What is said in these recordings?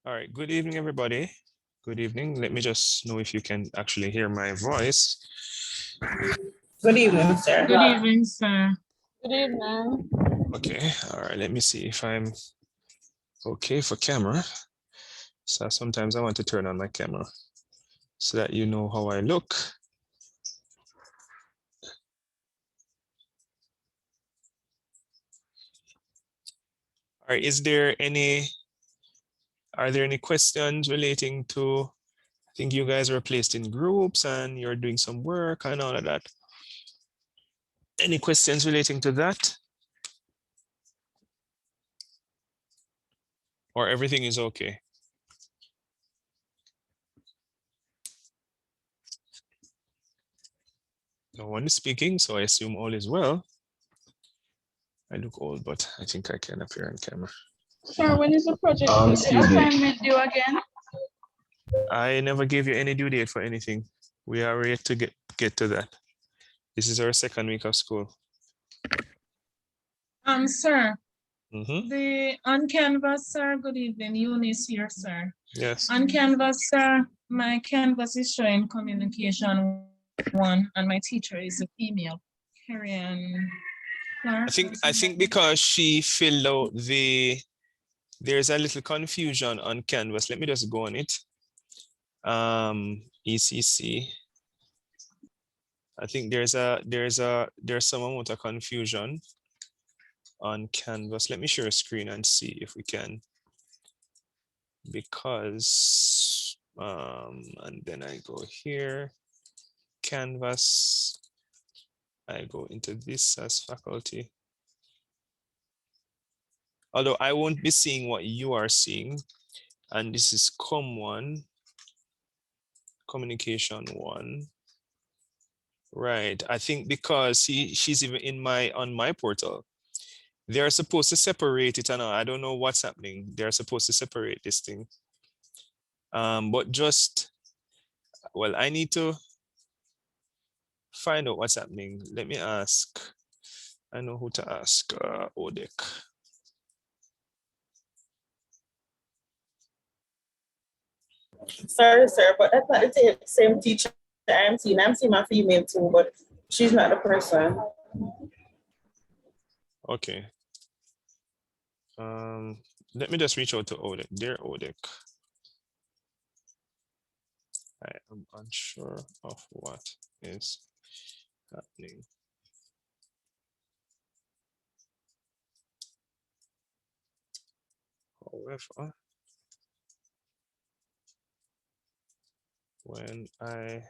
All right, good evening, everybody. Good evening. Let me just know if you can actually hear my voice. Good evening, sir. Good evening, sir. Good evening. Okay, all right, let me see if I'm okay for camera. So sometimes I want to turn on my camera so that you know how I look. All right, are there any questions relating to, I think you guys are placed in groups and you're doing some work and all of that. Any questions relating to that? Or everything is okay? No one is speaking, so I assume all is well. I look old, but I think I can appear on camera. Sir, when is the project Excuse me. assignment due again? I never gave you any due date for anything. We are yet to get to that. This is our second week of school. Sir, Mm-hmm. the on Canvas, sir, good evening, Eunice here, sir. Yes. On Canvas, sir, my Canvas is showing communication 1, and my teacher is a female, Karen Clark. I think because she filled out there's a little confusion on Canvas. Let me just go on it. ECC. I think there's some amount of confusion on Canvas. Let me share a screen and see if we can, because and then I go here, Canvas, I go into this as faculty. Although I won't be seeing what you are seeing, and this is COM1, communication 1. Right, I think because she's even on my portal. They're supposed to separate it, and I don't know what's happening. They're supposed to separate this thing. But just, well, I need to find out what's happening. Let me ask. I know who to ask. Odek. Sorry, sir, but that's not the same teacher I'm seeing. I'm seeing my female too, but she's not the person. Okay. Let me just reach out to Odek. Dear Odek, I am unsure of what is happening. However, when I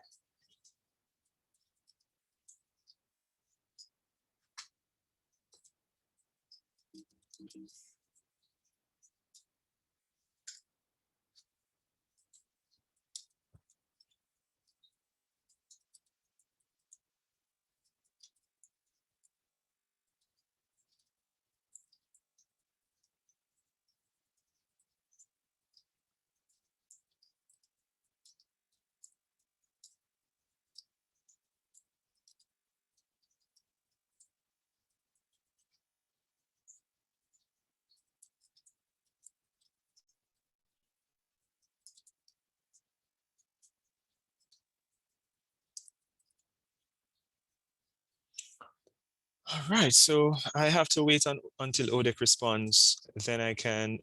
all right, so I have to wait until Odek responds, then I can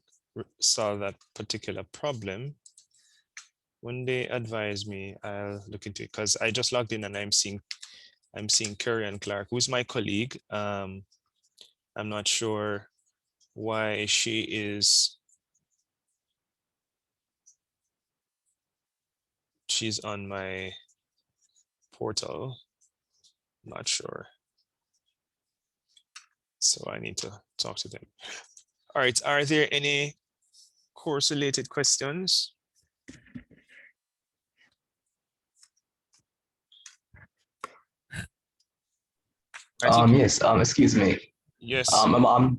solve that particular problem. When they advise me, I'll look into it, because I just logged in and I'm seeing Karen Clark, who's my colleague. I'm not sure why she's on my portal. Not sure. So I need to talk to them. All right, are there any course related questions? Yes, excuse me. Yes. I'm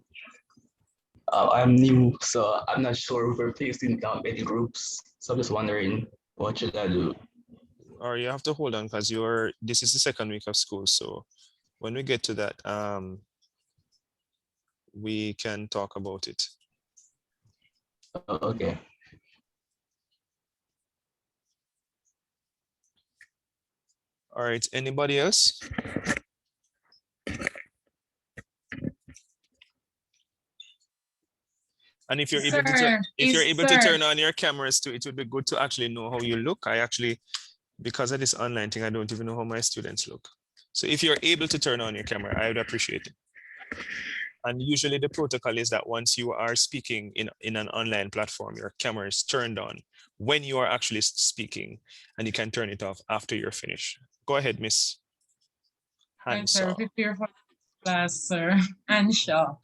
new, so I'm not sure if we're facing any groups. So I'm just wondering, what should I do? Or you have to hold on, because this is the second week of school. So when we get to that, we can talk about it. Okay. All right, anybody else? And if you're able to Sir, if you're is able to sir. turn on your cameras too, it would be good to actually know how you look. I actually, because of this online thing, I don't even know how my students look. So if you're able to turn on your camera, I would appreciate it. And usually the protocol is that once you are speaking in an online platform, your camera is turned on when you are actually speaking, and you can turn it off after you're finished. Go ahead, Miss Right, sir, Hanshaw. prepare for class, sir. Anshaw.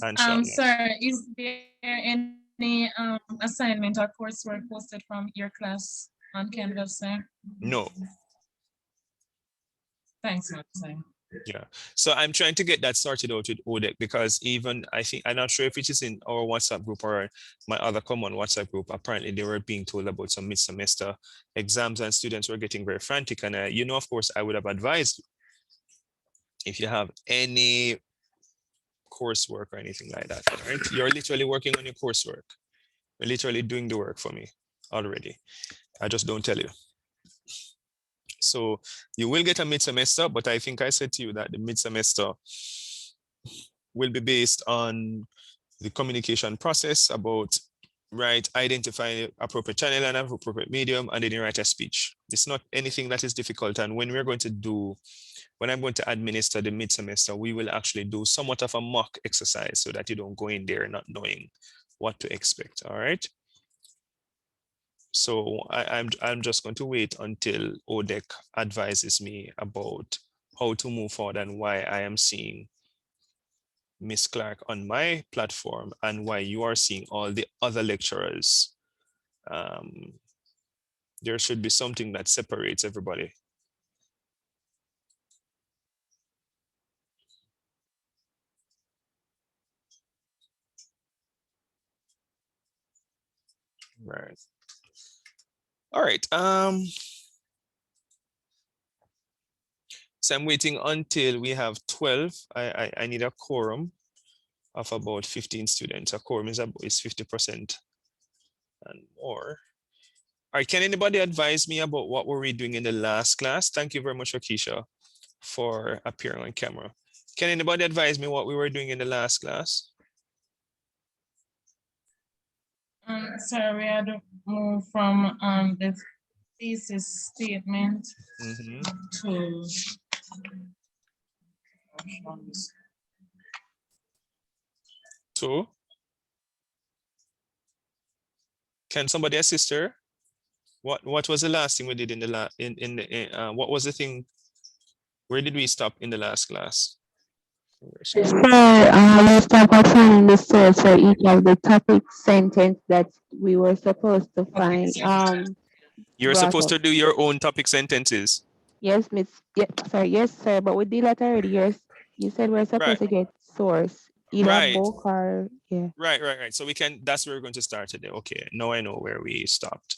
Hanshaw, yes. Sir, is there any assignment or coursework posted from your class on Canvas, sir? No. Thanks, sir. Yeah, so I'm trying to get that sorted out with ODEC, because even I think, I'm not sure if it is in our WhatsApp group or my other common WhatsApp group, apparently they were being told about some mid-semester exams and students were getting very frantic. And you know, of course, I would have advised you, if you have any coursework or anything like that, right? You're literally working on your coursework. You're literally doing the work for me already. I just don't tell you. So you will get a mid-semester, but I think I said to you that the mid-semester will be based on the communication process about, right, identifying appropriate channel and appropriate medium, and then you write a speech. It's not anything that is difficult. And when I'm going to administer the mid-semester, we will actually do somewhat of a mock exercise so that you don't go in there not knowing what to expect. All right. So I'm just going to wait until ODEC advises me about how to move forward and why I am seeing Miss Clark on my platform and why you are seeing all the other lecturers. There should be something that separates everybody. Right. All right. So I'm waiting until we have 12. I need a quorum of about 15 students. A quorum is 50% and more. All right, can anybody advise me about what were we doing in the last class? Thank you very much, Akisha, for appearing on camera. Can anybody advise me what we were doing in the last class? Sir, we had to move from the thesis statement to Two. Can somebody assist her? What was the last thing we did in the what was the thing? Where did we stop in the last class? Sir, let's talk about finding the source for each of the topic sentence that we were supposed to find. You're supposed to do your own topic sentences. Yes, Miss. Yeah, sorry, yes, sir. But we did that already. You said we're supposed to get source, either book or yeah. Right. So we can. That's where we're going to start today. Okay. Now I know where we stopped.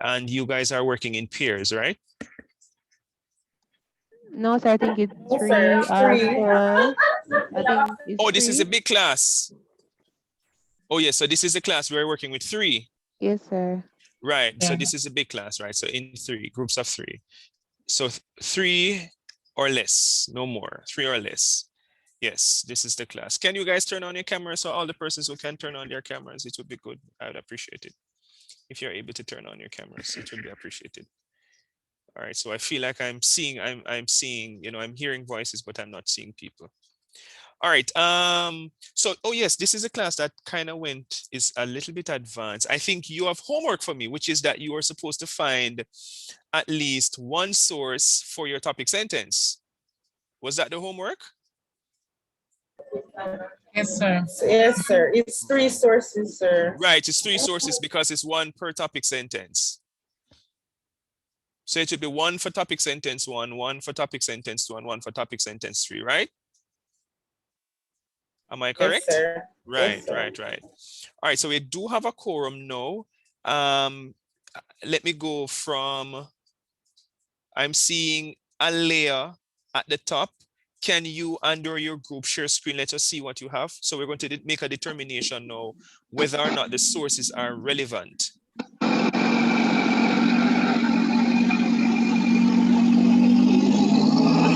And you guys are working in pairs, right? No, sir. I think it's three or four. I think it's this is three. a big class. Oh, yeah. So this is a class we're working with 3. Yes, sir. Right. So this is a big class, right? So in 3 groups of 3. So 3 or less, no more. 3 or less. Yes, this is the class. Can you guys turn on your camera so all the persons who can turn on their cameras? It would be good. I would appreciate it. If you're able to turn on your cameras, it would be appreciated. All right. So I feel like I'm seeing, you know, I'm hearing voices, but I'm not seeing people. All right. So, oh yes, this is a class that kind of is a little bit advanced. I think you have homework for me, which is that you are supposed to find at least one source for your topic sentence. Was that the homework? Yes, sir. Yes, sir. It's 3 sources, sir. Right, it's 3 sources because it's 1 per topic sentence. So it should be 1 for topic sentence 1, 1 for topic sentence 2, and 1 for topic sentence 3, right? Am I correct? Yes, sir. Right, Yes, sir. right. All right, so we do have a quorum now. Let me go from, I'm seeing Alea at the top. Can you under your group share screen? Let us see what you have. So we're going to make a determination now whether or not the sources are relevant.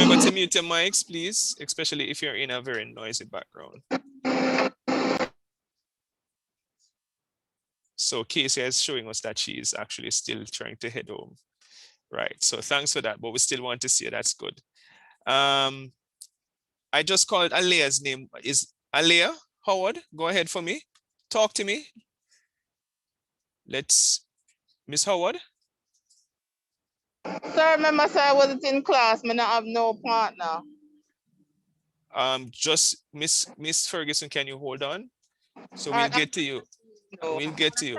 Remember to mute your mics, please, especially if you're in a very noisy background. So Casey is showing us that she is actually still trying to head home. Right, so thanks for that, but we still want to see her. That's good. I just called Alea's name. Is Alea Howard? Go ahead for me. Talk to me. Let's, Miss Howard. Sir, remember, sir, I wasn't in class. Me not have no partner. Just Miss Ferguson, can you hold on? So we'll Alright, get to you. no. We'll get to you.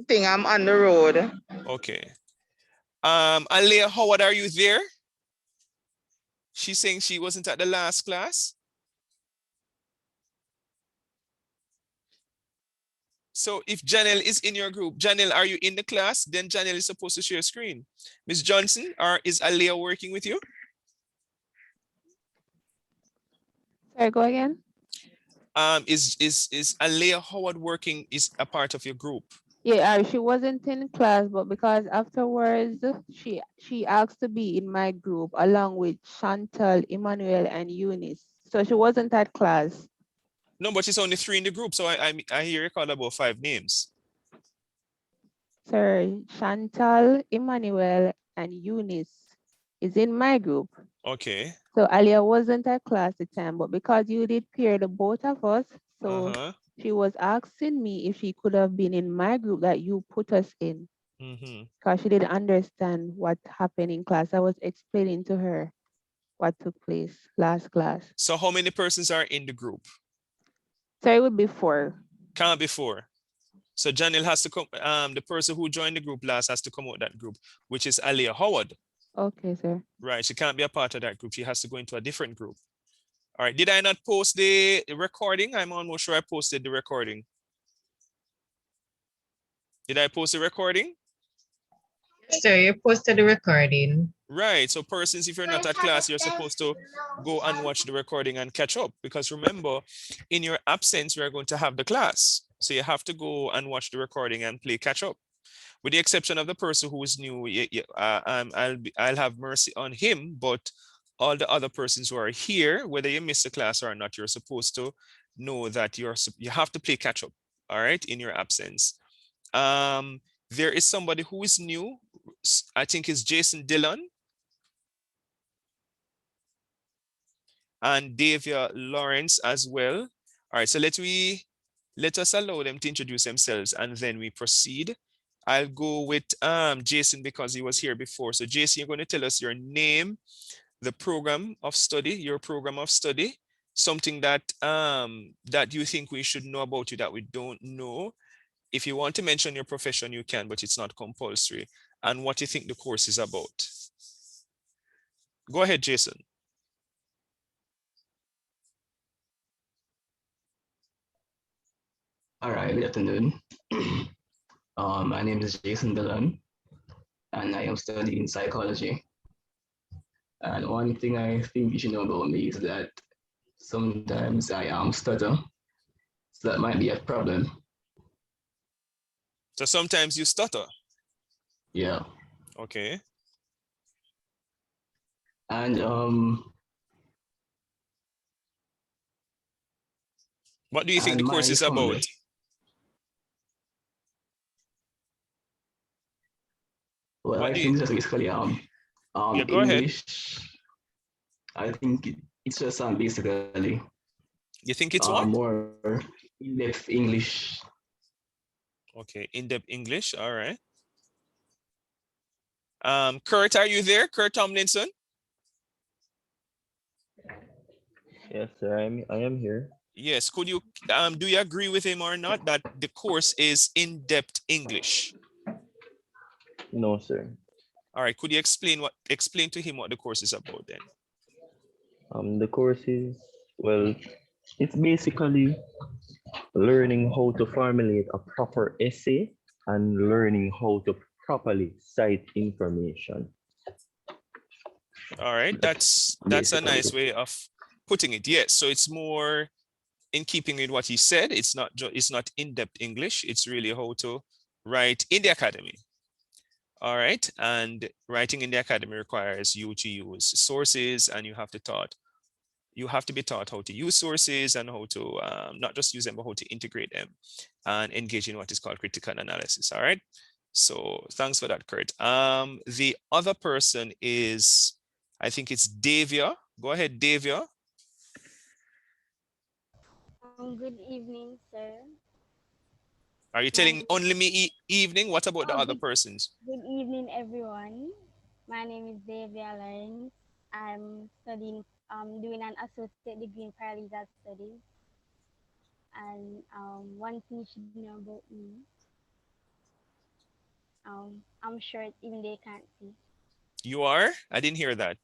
Thing, I'm on the road. Okay. Alea Howard, are you there? She's saying she wasn't at the last class. So if Janelle is in your group, Janelle, are you in the class? Then Janelle is supposed to share screen. Miss Johnson, is Alea working with you? Sorry, go again. Is Alea Howard working, is a part of your group? Yeah, she wasn't in class, but because afterwards she asked to be in my group along with Chantal, Emmanuel, and Eunice. So she wasn't at class. No, but it's only 3 in the group. So I hear you call about 5 names. Sir, Chantal, Emmanuel, and Eunice is in my group. Okay. So Alia wasn't at class at the time, but because you did pair the both of us, so she was asking me if she could have been in my group that you put us in. Because she didn't understand what happened in class. I was explaining to her what took place last class. So how many persons are in the group? So it would be 4. Can't be 4. So Janelle has to come, the person who joined the group last has to come out that group, which is Alea Howard. Okay, sir. Right, she can't be a part of that group. She has to go into a different group. All right, did I not post the recording? I'm almost sure I posted the recording. Did I post the recording? Sir, you posted the recording. Right, so persons, if you're not at class, you're supposed to go and watch the recording and catch up. Because remember, in your absence, we're going to have the class. So you have to go and watch the recording and play catch up. With the exception of the person who is new, I'll have mercy on him, but all the other persons who are here, whether you miss the class or not, you're supposed to know that you have to play catch up, all right, in your absence. There is somebody who is new. I think it's Jason Dillon and Davia Lawrence as well. All right, so let us allow them to introduce themselves and then we proceed. I'll go with Jason because he was here before. So Jason, you're going to tell us your name, the program of study, your program of study, something that that you think we should know about you that we don't know. If you want to mention your profession, you can, but it's not compulsory. And what you think the course is about. Go ahead, Jason. All right, good afternoon. My name is Jason Dillon, and I am studying psychology. And one thing I think you should know about me is that sometimes I stutter, so that might be a problem. So sometimes you stutter. Yeah. Okay. And what do you think the course is about? Well, I think that's basically go English. ahead. I think it's just basically. You think it's what? More in-depth English. Okay, in-depth English. All right. Kurt, are you there? Kurt Tomlinson? Yes, sir. I am here. Yes. Could you do you agree with him or not that the course is in-depth English? No, sir. All right. Could you explain to him what the course is about then? The course is, well, it's basically learning how to formulate a proper essay and learning how to properly cite information. All right, that's a nice way of putting it. Yes, so it's more in keeping with what he said. It's not in-depth English. It's really how to write in the academy. All right, and writing in the academy requires you to use sources, and you have to be taught how to use sources and how to not just use them, but how to integrate them and engage in what is called critical analysis. All right. So thanks for that, Kurt. The other person is, I think it's Davia. Go ahead, Davia. Good evening, sir. Are you My telling name, only me evening? What about the oh, other persons? good evening, everyone. My name is Davia Lawrence. I'm studying, doing an associate degree in paralegal studies. And one thing you should know about me, I'm short, even they can't see. You are? I didn't hear that.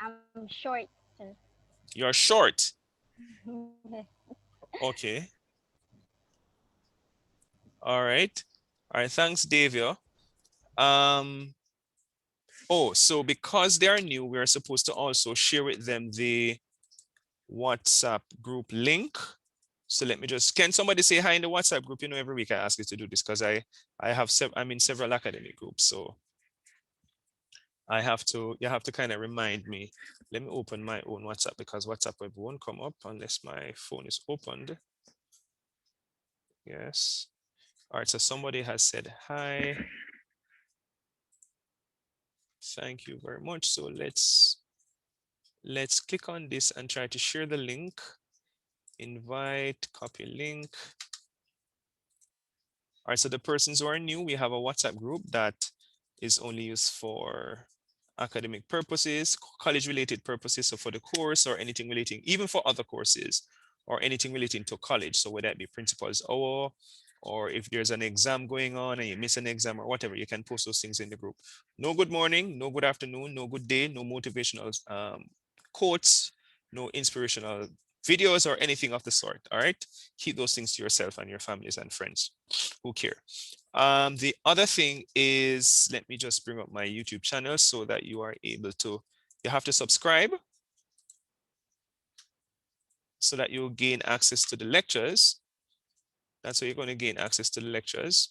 I'm short, sir. You're short. Yes. Okay. All right. All right. Thanks, Davia. Um, oh, so because they are new, we are supposed to also share with them the WhatsApp group link. So let me just, can somebody say hi in the WhatsApp group? You know, every week I ask you to do this because I'm in several academic groups. So you have to kind of remind me. Let me open my own WhatsApp because WhatsApp web won't come up unless my phone is opened. Yes. All right, so somebody has said hi. Thank you very much. So let's click on this and try to share the link. Invite, copy link. All right, so the persons who are new, we have a WhatsApp group that is only used for academic purposes, college related purposes, so for the course or anything relating, even for other courses or anything relating to college. So whether it be principal's hour, or if there's an exam going on and you miss an exam or whatever, you can post those things in the group. No good morning, no good afternoon, no good day, no motivational quotes, no inspirational videos or anything of the sort. All right, keep those things to yourself and your families and friends who care. The other thing is, let me just bring up my YouTube channel so that you are able to, you have to subscribe so that you'll gain access to the lectures. That's how you're going to gain access to the lectures.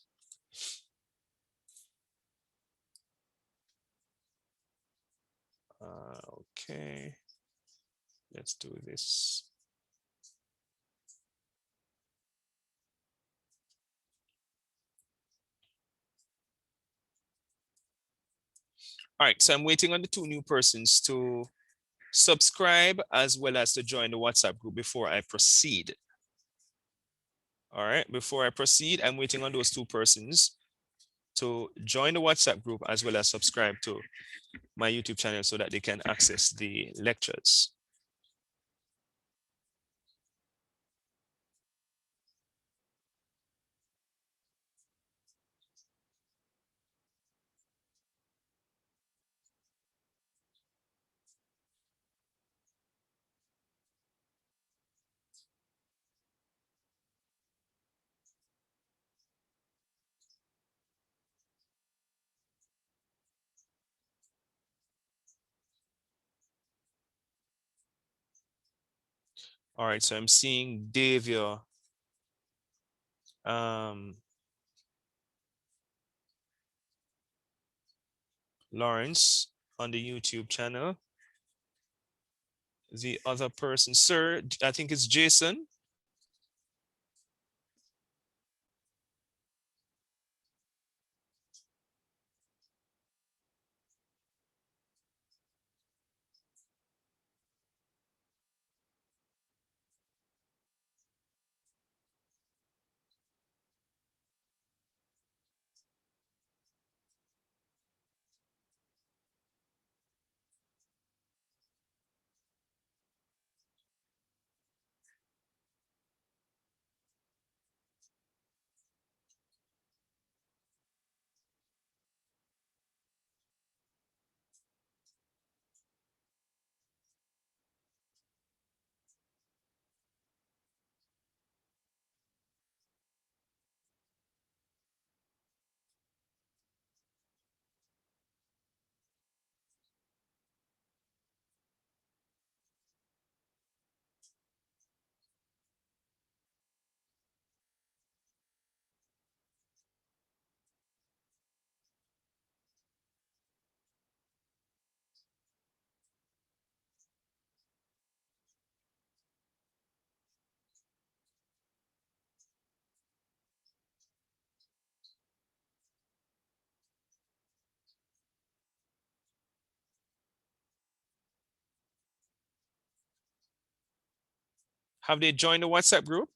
Okay, let's do this. All right, so I'm waiting on the two new persons to subscribe as well as to join the WhatsApp group before I proceed. All right, before I proceed, I'm waiting on those two persons to join the WhatsApp group as well as subscribe to my YouTube channel so that they can access the lectures. All right, so I'm seeing Davia Lawrence on the YouTube channel. The other person, sir, I think it's Jason. Have they joined the WhatsApp group?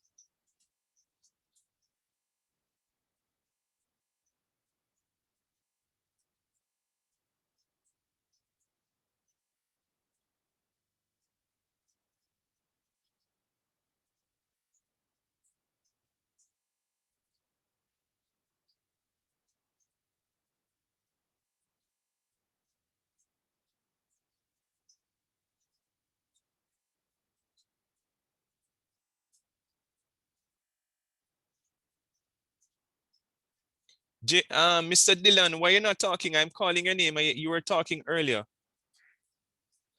Mr. Dillon, why you're not talking? I'm calling your name. You were talking earlier.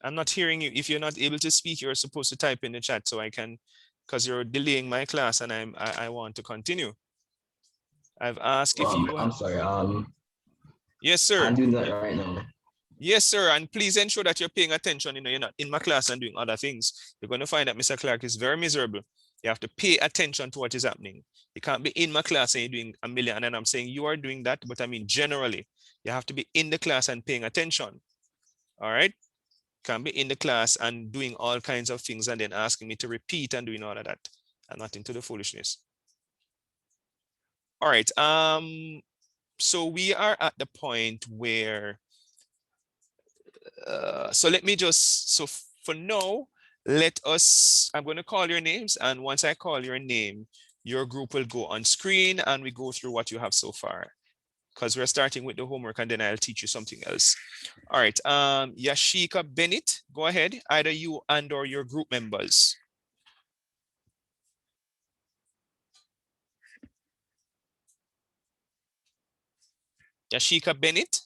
I'm not hearing you. If you're not able to speak, you're supposed to type in the chat so I can, because you're delaying my class and I want to continue. I've asked if you. I'm sorry. Yes, sir. I'm doing that right now. Yes, sir. And please ensure that you're paying attention. You know, you're not in my class and doing other things. You're going to find that Mr. Clark is very miserable. You have to pay attention to what is happening. You can't be in my class and you're doing a million. And I'm saying you are doing that, but I mean, generally, you have to be in the class and paying attention. All right. Can't be in the class and doing all kinds of things and then asking me to repeat and doing all of that. I'm not into the foolishness. All right. So we are at the point where so let me just, so for now, I'm going to call your names, and once I call your name, your group will go on screen and we go through what you have so far, because we're starting with the homework and then I'll teach you something else. All right, Yashika Bennett, go ahead, either you and or your group members. Yashika Bennett.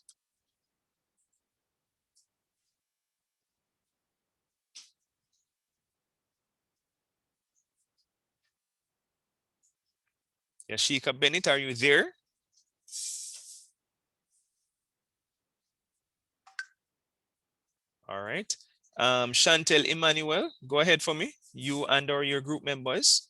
Yashika Bennett, are you there? All right. Chantel Emmanuel, go ahead for me. You and or your group members.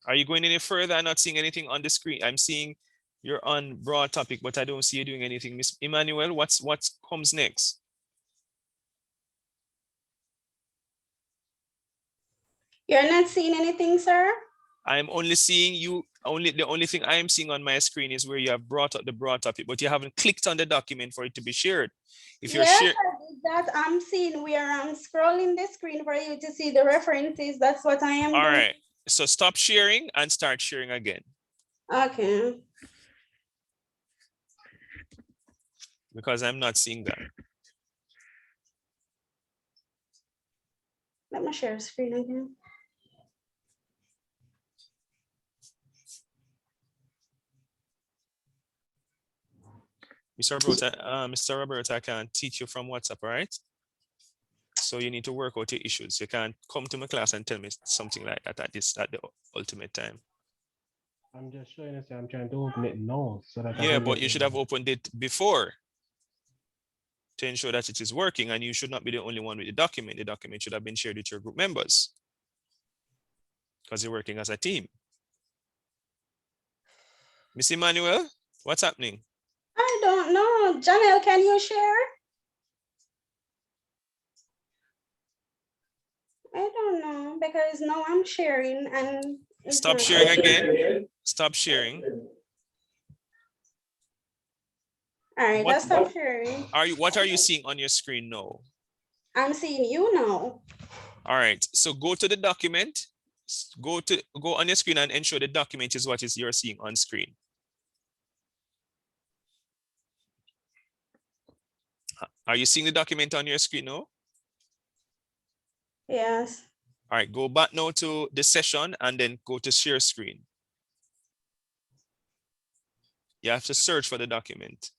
Are you going any further? I'm not seeing anything on the screen. I'm seeing you're on broad topic, but I don't see you doing anything. Miss Emmanuel, what comes next? You're not seeing anything, sir? I'm only seeing you, the only thing I am seeing on my screen is where you have brought up the broad topic, but you haven't clicked on the document for it to be shared. If you're Yes, sharing, I did that. I'm seeing where I'm scrolling the screen for you to see the references. That's what I am all doing. right. So stop sharing and start sharing again. Okay. Because I'm not seeing that. Let me share screen again. Mr. Roberta, I can't teach you from WhatsApp, all right? So you need to work out your issues. You can't come to my class and tell me something like that at the ultimate time. I'm just showing us. I'm trying to open it now so that. Yeah, but you should have opened it before to ensure that it is working, and you should not be the only one with the document. The document should have been shared with your group members because you're working as a team. Miss Emmanuel, what's happening? I don't know. Janelle, can you share? I don't know because now I'm sharing and stop sharing again. Stop sharing. All right, let's stop sharing. What are you seeing on your screen now? I'm seeing you now. All right, so go to the document. Go on your screen and ensure the document is what you're seeing on screen. Are you seeing the document on your screen now? Yes. All right, go back now to the session and then go to share screen. You have to search for the document.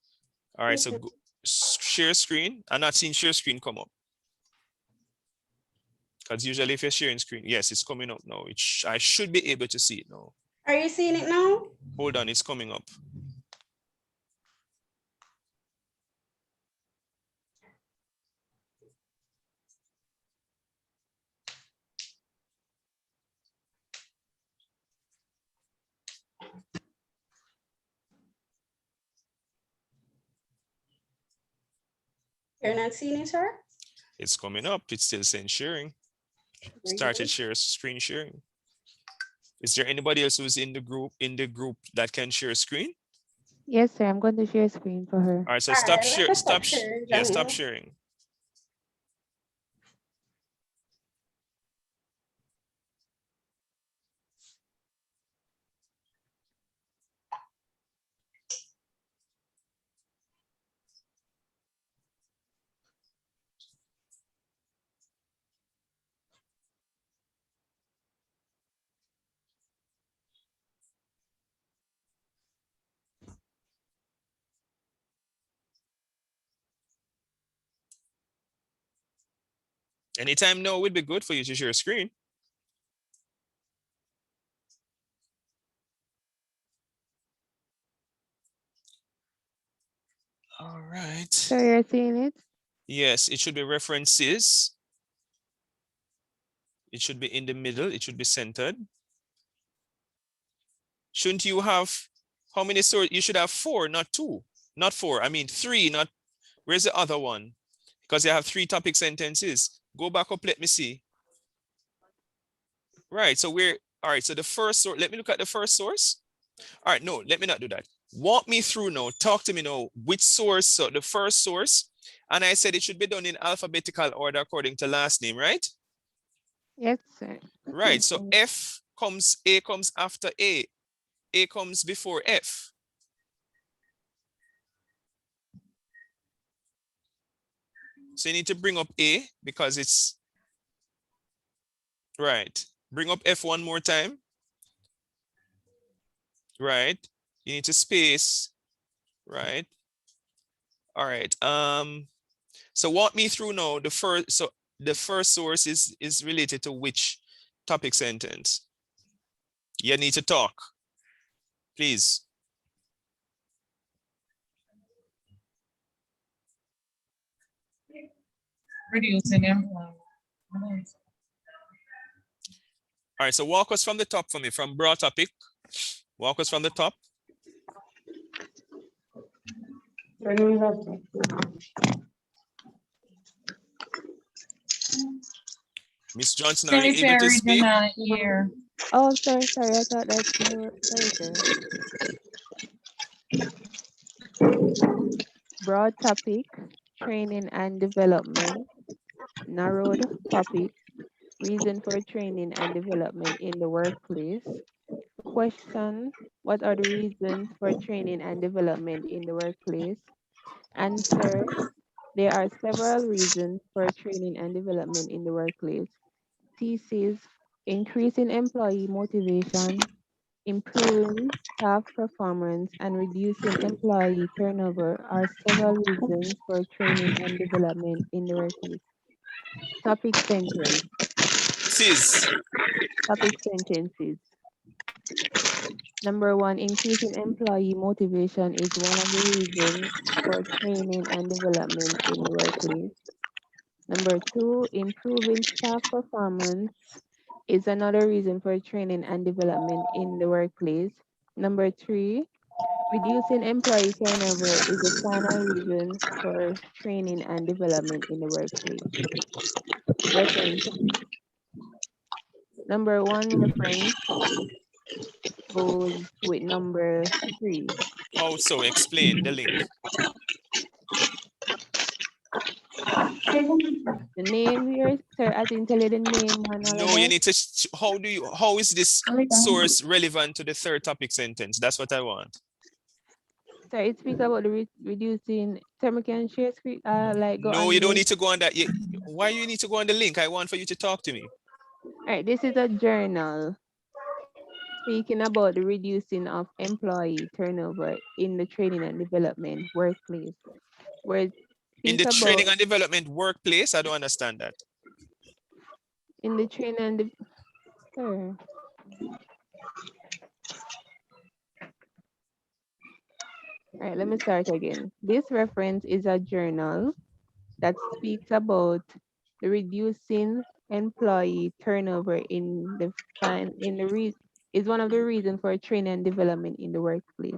All right, so go, share screen. I'm not seeing share screen come up. Because usually if you're sharing screen, yes, it's coming up now. I should be able to see it now. Are you seeing it now? Hold on, it's coming up. You're not seeing it, sir? It's coming up. It's still saying sharing. Started screen sharing. Is there anybody else who's in the group that can share screen? Yes, sir. I'm going to share screen for her. All right, so All stop right, let me stop sharing, yeah, stop Johnny. sharing. Anytime now would be good for you to share screen. All right. So you're seeing it? Yes, it should be references. It should be in the middle. It should be centered. Shouldn't you have, how many sources? You should have 4, not 2. Not 4, I mean 3, not, where's the other one? Because you have 3 topic sentences. Go back up, let me see. Right, so all right, so the first source, let me look at the first source. All right, no, let me not do that. Walk me through now, talk to me now, which source, so the first source, and I said it should be done in alphabetical order according to last name, right? Yes, sir. Right, so A comes after A comes before F. So you need to bring up A because it's, right. Bring up F one more time. Right. You need to space, right? All right. So walk me through now the first source is related to which topic sentence? You need to talk, please. Reducing employment. All right, so walk us from the top for me, from broad topic. Walk us from the top. Miss Johnson, are you able to speak? Here. Oh, sorry. I thought that you were, sorry, sir. Broad topic, training and development. Narrowed topic, reason for training and development in the workplace. Question, what are the reasons for training and development in the workplace? Answer, there are several reasons for training and development in the workplace. Thesis, increasing employee motivation, improving staff performance, and reducing employee turnover are several reasons for training and development in the workplace. Topic sentence. Topic sentences. Number 1, increasing employee motivation is one of the reasons for training and development in the workplace. Number 2, improving staff performance is another reason for training and development in the workplace. Number 3, reducing employee turnover is a final reason for training and development in the workplace. References. Number 1 reference goes with number 3. How so? Explain the link. The name here, sir, as in tell you the name and all of No, you that. need to, how is this source relevant to the third topic sentence? That's what I want. Sir, it speaks about the reducing, sir, we can share screen, like go No, on you don't this. need to go on that. Why you need to go on the link? I want for you to talk to me. All right, this is a journal speaking about the reducing of employee turnover in the training and development workplace. Where it In speaks the about, training and development workplace, I don't understand that. In the training and the sir. All right, let me start again. This reference is a journal that speaks about the reducing employee turnover in the is one of the reasons for training and development in the workplace.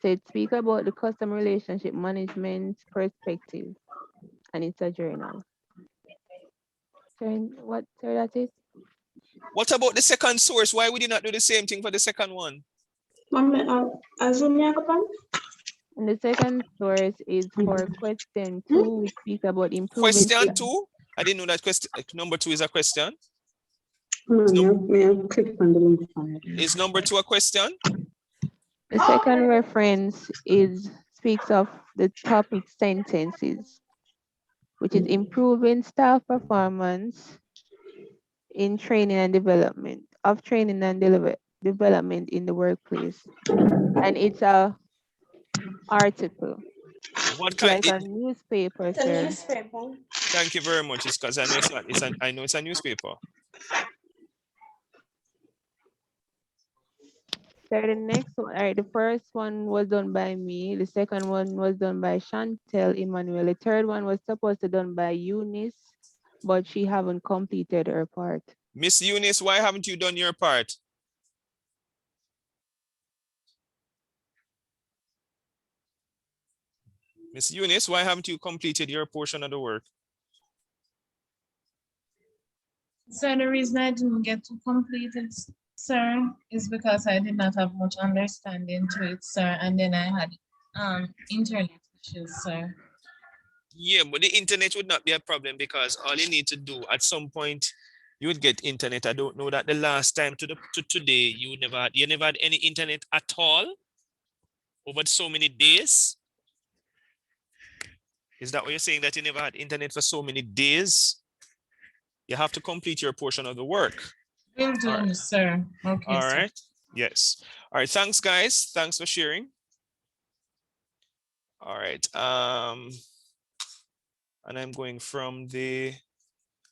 So it speaks about the customer relationship management perspective, and it's a journal. So what, sir, that's it? What about the second source? Why would you not do the same thing for the second one? And the second source is for question 2, which speaks about improving. Question 2? I didn't know that question. Number 2 is a question. Is number 2 a question? The second reference speaks of the topic sentences, which is improving staff performance in training and development development in the workplace. And it's a article. What It's kind? like a newspaper, sir. Thank you very much. It's because I know I know it's a newspaper. So the next one, all right, the first one was done by me. The second one was done by Chantel Emmanuel. The third one was supposed to be done by Eunice, but she haven't completed her part. Miss Eunice, why haven't you done your part? Miss Eunice, why haven't you completed your portion of the work? So the reason I didn't get to complete it, sir, is because I did not have much understanding to it, sir, and then I had internet issues, sir. Yeah, but the internet would not be a problem because all you need to do at some point you would get internet. I don't know that the last time to today you never had any internet at all over so many days. Is that what you're saying, that you never had internet for so many days? You have to complete your portion of the work. Will do, right, sir. Okay. All sir. right. Yes. All right. Thanks, guys. Thanks for sharing. All right. And I'm going from the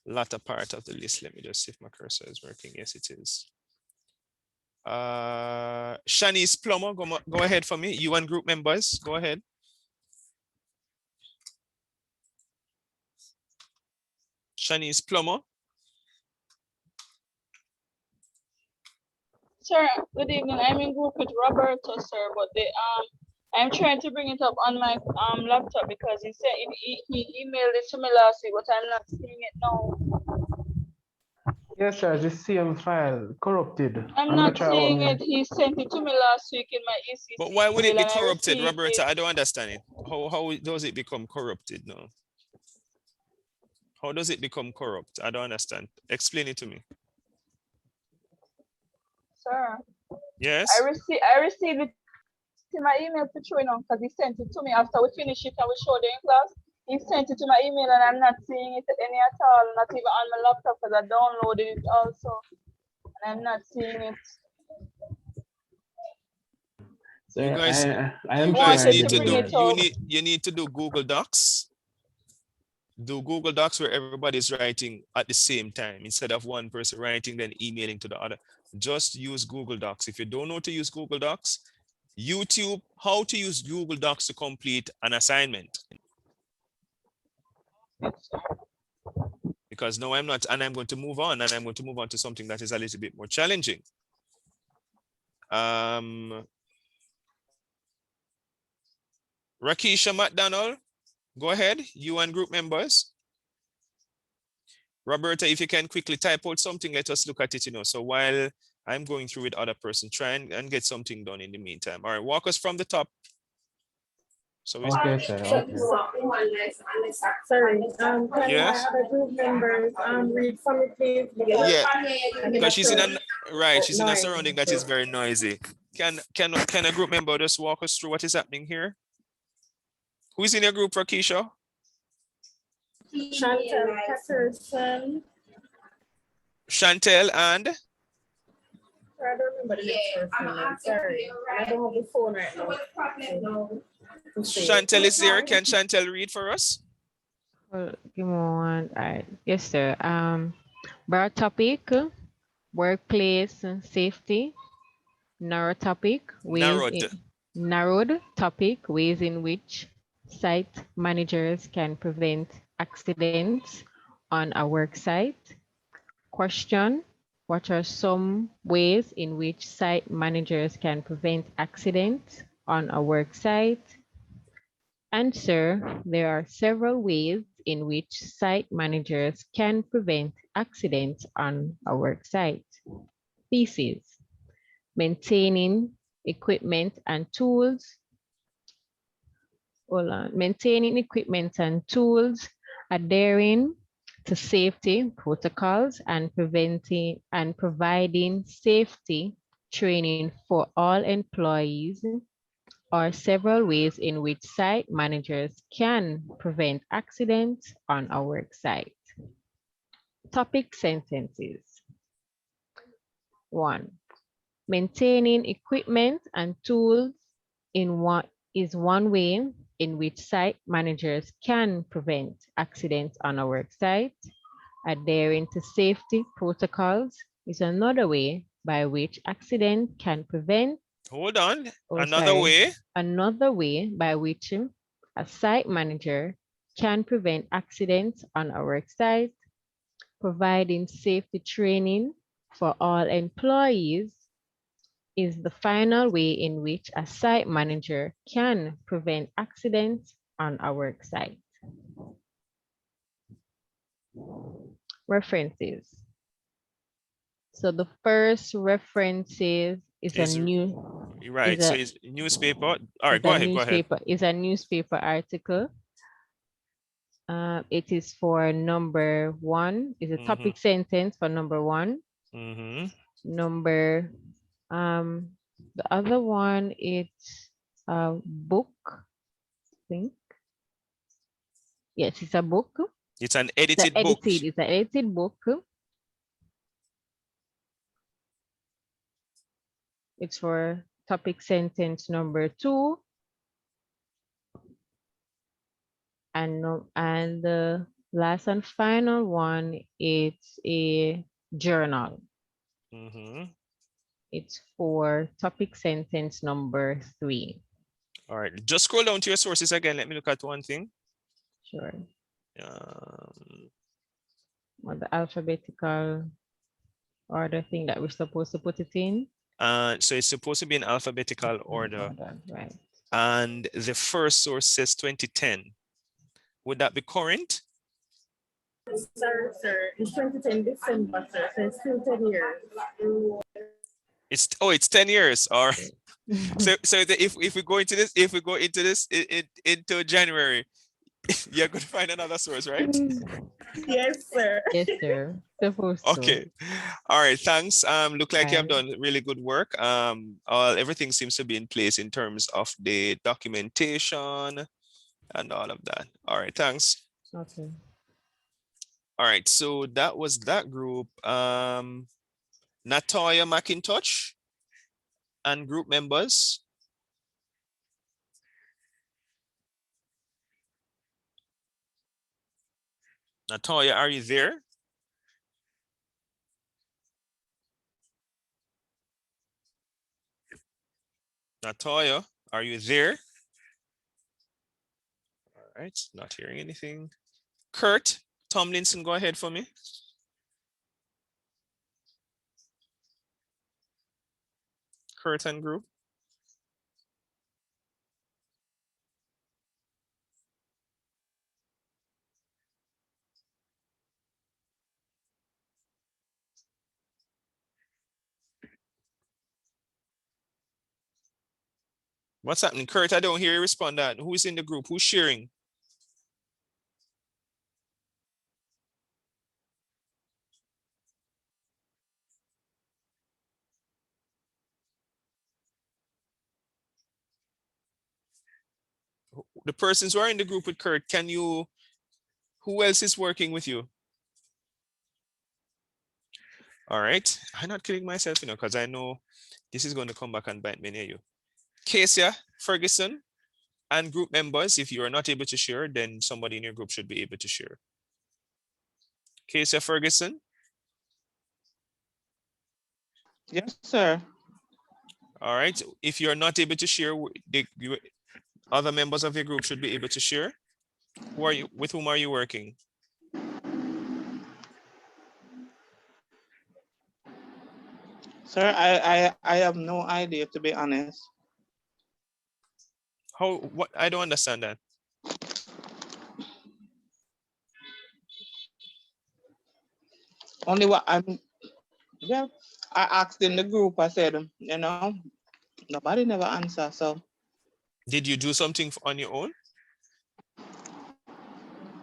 latter part of the list. Let me just see if my cursor is working. Yes, it is. Shanice Plummer, go ahead for me. You and group members, go ahead. Shanice Plummer. Sir, good evening. I'm in group with Roberto, sir, but I'm trying to bring it up on my laptop because he said he emailed it to me last week, but I'm not seeing it now. Yes, sir, the same file corrupted. I'm not seeing it. He sent it to me last week in my ECC. But why would it be corrupted, I Roberta? I don't understand it. How does it become corrupted now? How does it become corrupt? I don't understand. Explain it to me. Sir. Yes. I received it in my email to show, because he sent it to me after we finished it and we showed it in class. He sent it to my email and I'm not seeing it any at all, not even on my laptop because I downloaded it also. And I'm not seeing it. So you guys, you need to do Google Docs. Do Google Docs where everybody's writing at the same time instead of one person writing then emailing to the other. Just use Google Docs. If you don't know to use Google Docs, YouTube, how to use Google Docs to complete an assignment. Because no, I'm not, and I'm going to move on, and I'm going to move on to something that is a little bit more challenging. Rakisha McDonald, go ahead, you and group members. Roberta, if you can quickly type out something, let us look at it, So while I'm going through with other person, try and get something done in the meantime. All right, walk us from the top. So we okay, sir. Okay. Sorry, can yes? my other group members read for me, please? Yeah, because she's in a surrounding that is very noisy. Can a group member just walk us through what is happening here? Who is in your group, Rakisha? Chantel Patterson. Chantel and? I don't remember the next person. Sorry, I don't have the phone right now. Chantel is there. Can Chantel read for us? Give me one. All right. Yes, sir. Broad topic, workplace safety. Narrow topic, narrowed topic, ways in which site managers can prevent accidents on a work site. Question, what are some ways in which site managers can prevent accidents on a work site? Answer, there are several ways in which site managers can prevent accidents on a work site. Thesis, maintaining equipment and tools. Hold on. Maintaining equipment and tools, adhering to safety protocols and providing safety training for all employees are several ways in which site managers can prevent accidents on a work site. Topic sentences. 1. Maintaining equipment and tools is one way in which site managers can prevent accidents on a work site. Adhering to safety protocols is another way by which accident can prevent. Hold on. Another way? Another way by which a site manager can prevent accidents on a work site. Providing safety training for all employees is the final way in which a site manager can prevent accidents on a work site. References. So the first references is a new, right? So it's newspaper. All right, go ahead. It's a newspaper article. It is for number 1. It's a topic sentence for number 1. Number the other one, it's a book, I think. Yes, it's a book. It's an edited book. It's an edited book. It's for topic sentence number 2. And the last and final one, it's a journal. It's for topic sentence number 3. All right, just scroll down to your sources again. Let me look at one thing. Sure. Or the alphabetical order thing that we're supposed to put it in. So it's supposed to be in alphabetical order. Right. And the first source says 2010. Would that be current? Sorry, sir. It's 2010 December, sir. So it's still 10 years. It's 10 years. All right. So if we go into this, into January, you're going to find another source, right? Yes, sir. Yes, sir. Supposed to. Okay. All right. Thanks. Look like you have done really good work. Everything seems to be in place in terms of the documentation and all of that. All right. Thanks. Okay. All right. So that was that group. Natoya McIntosh and group members. Natoya, are you there? Natoya, are you there? All right, not hearing anything. Kurt Tomlinson, go ahead for me. Kurt and group. What's happening? Kurt, I don't hear you respond that. Who's in the group? Who's sharing? The persons who are in the group with Kurt, who else is working with you? All right, I'm not kidding myself, because I know this is going to come back and bite many of you. Kesia Ferguson and group members, if you are not able to share, then somebody in your group should be able to share. Okay, Sir Ferguson? Yes, sir. All right. If you're not able to share, other members of your group should be able to share. Who are you? With whom are you working? Sir, I have no idea, to be honest. How? What? I don't understand that. Only what yeah, I asked in the group, I said, you know, nobody never answer, so. Did you do something on your own?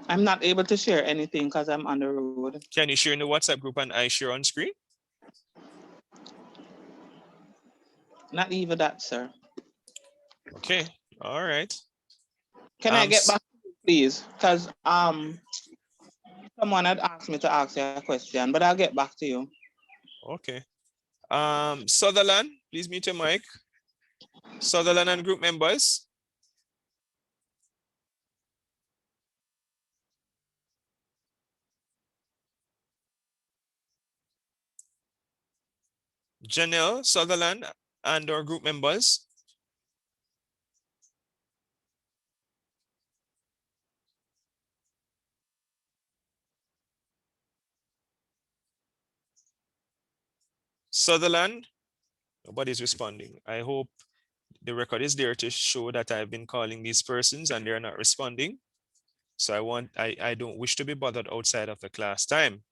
I'm not able to share anything because I'm on the road. Can you share in the WhatsApp group and I share on screen? Not even that, sir. Okay, all right. Can I get back to you, please? Because someone had asked me to ask you a question, but I'll get back to you. Okay. Sutherland, please mute your mic. Sutherland and group members. Janelle, Sutherland, and our group members. Sutherland, nobody's responding. I hope the record is there to show that I've been calling these persons and they're not responding. So I don't wish to be bothered outside of the class time.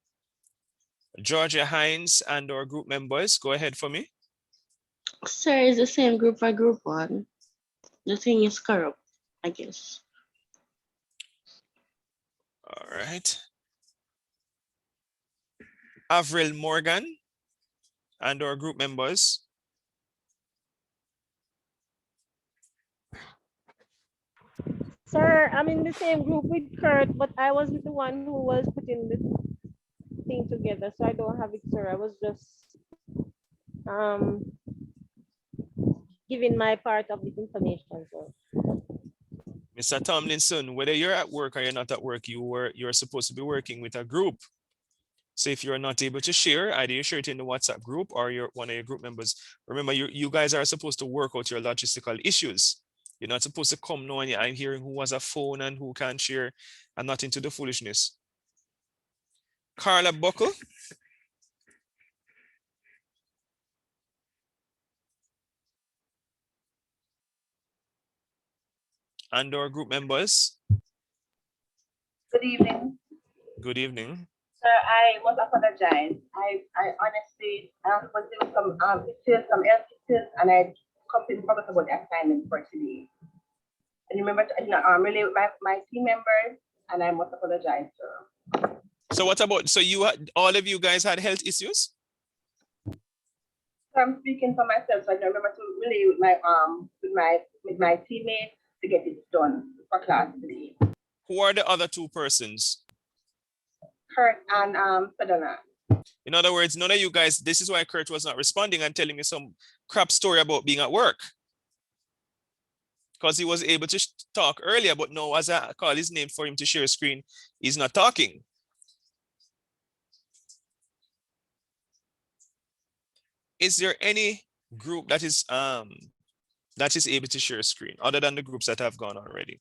Georgia Hines and our group members, go ahead for me. Sir, it's the same group for group one. The thing is corrupt, I guess. All right. Avril Morgan and our group members. Sir, I'm in the same group with Kurt, but I wasn't the one who was putting the thing together, so I don't have it, sir. I was just giving my part of this information, sir. Mr. Tomlinson, whether you're at work or you're not at work, you're supposed to be working with a group. So if you're not able to share, either you share it in the WhatsApp group or you're one of your group members. Remember, you guys are supposed to work out your logistical issues. You're not supposed to come now and I'm hearing who has a phone and who can't share and not into the foolishness. Carla Buckle. And our group members. Good evening. Good evening. Sir, I must apologize. I honestly was doing some issues, some health issues, and I completely forgot about the assignment for today. And remember, I did not relay with my team members, and I must apologize, sir. So what about, so all of you guys had health issues? So I'm speaking for myself, so I remember to relay with my teammates to get it done for class today. Who are the other two persons? Kurt and Sutherland. In other words, none of you guys, this is why Kurt was not responding and telling me some crap story about being at work. Because he was able to talk earlier, but now as I call his name for him to share a screen, he's not talking. Is there any group that is able to share a screen other than the groups that have gone already?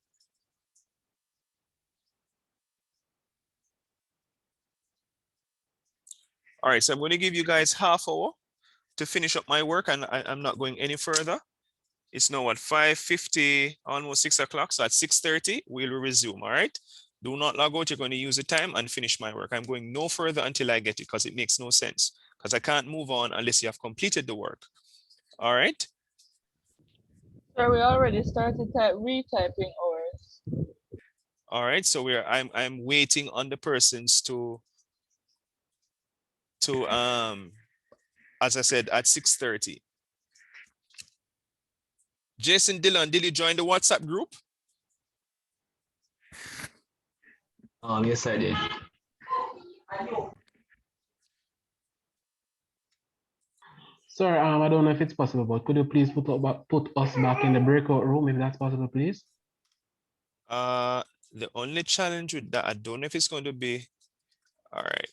All right, so I'm going to give you guys half hour to finish up my work, and I'm not going any further. It's now at 5:50, almost 6 o'clock. So at 6:30, we'll resume. All right. Do not log out. You're going to use the time and finish my work. I'm going no further until I get it because it makes no sense. Because I can't move on unless you have completed the work. All right. Sir, we already started retyping ours. All right. So I'm waiting on the persons to as I said, at 6:30. Jason Dillon, did you join the WhatsApp group? Yes, I did. Sir, I don't know if it's possible, but could you please put us back in the breakout room if that's possible, please? The only challenge with that, I don't know if it's going to be, all right.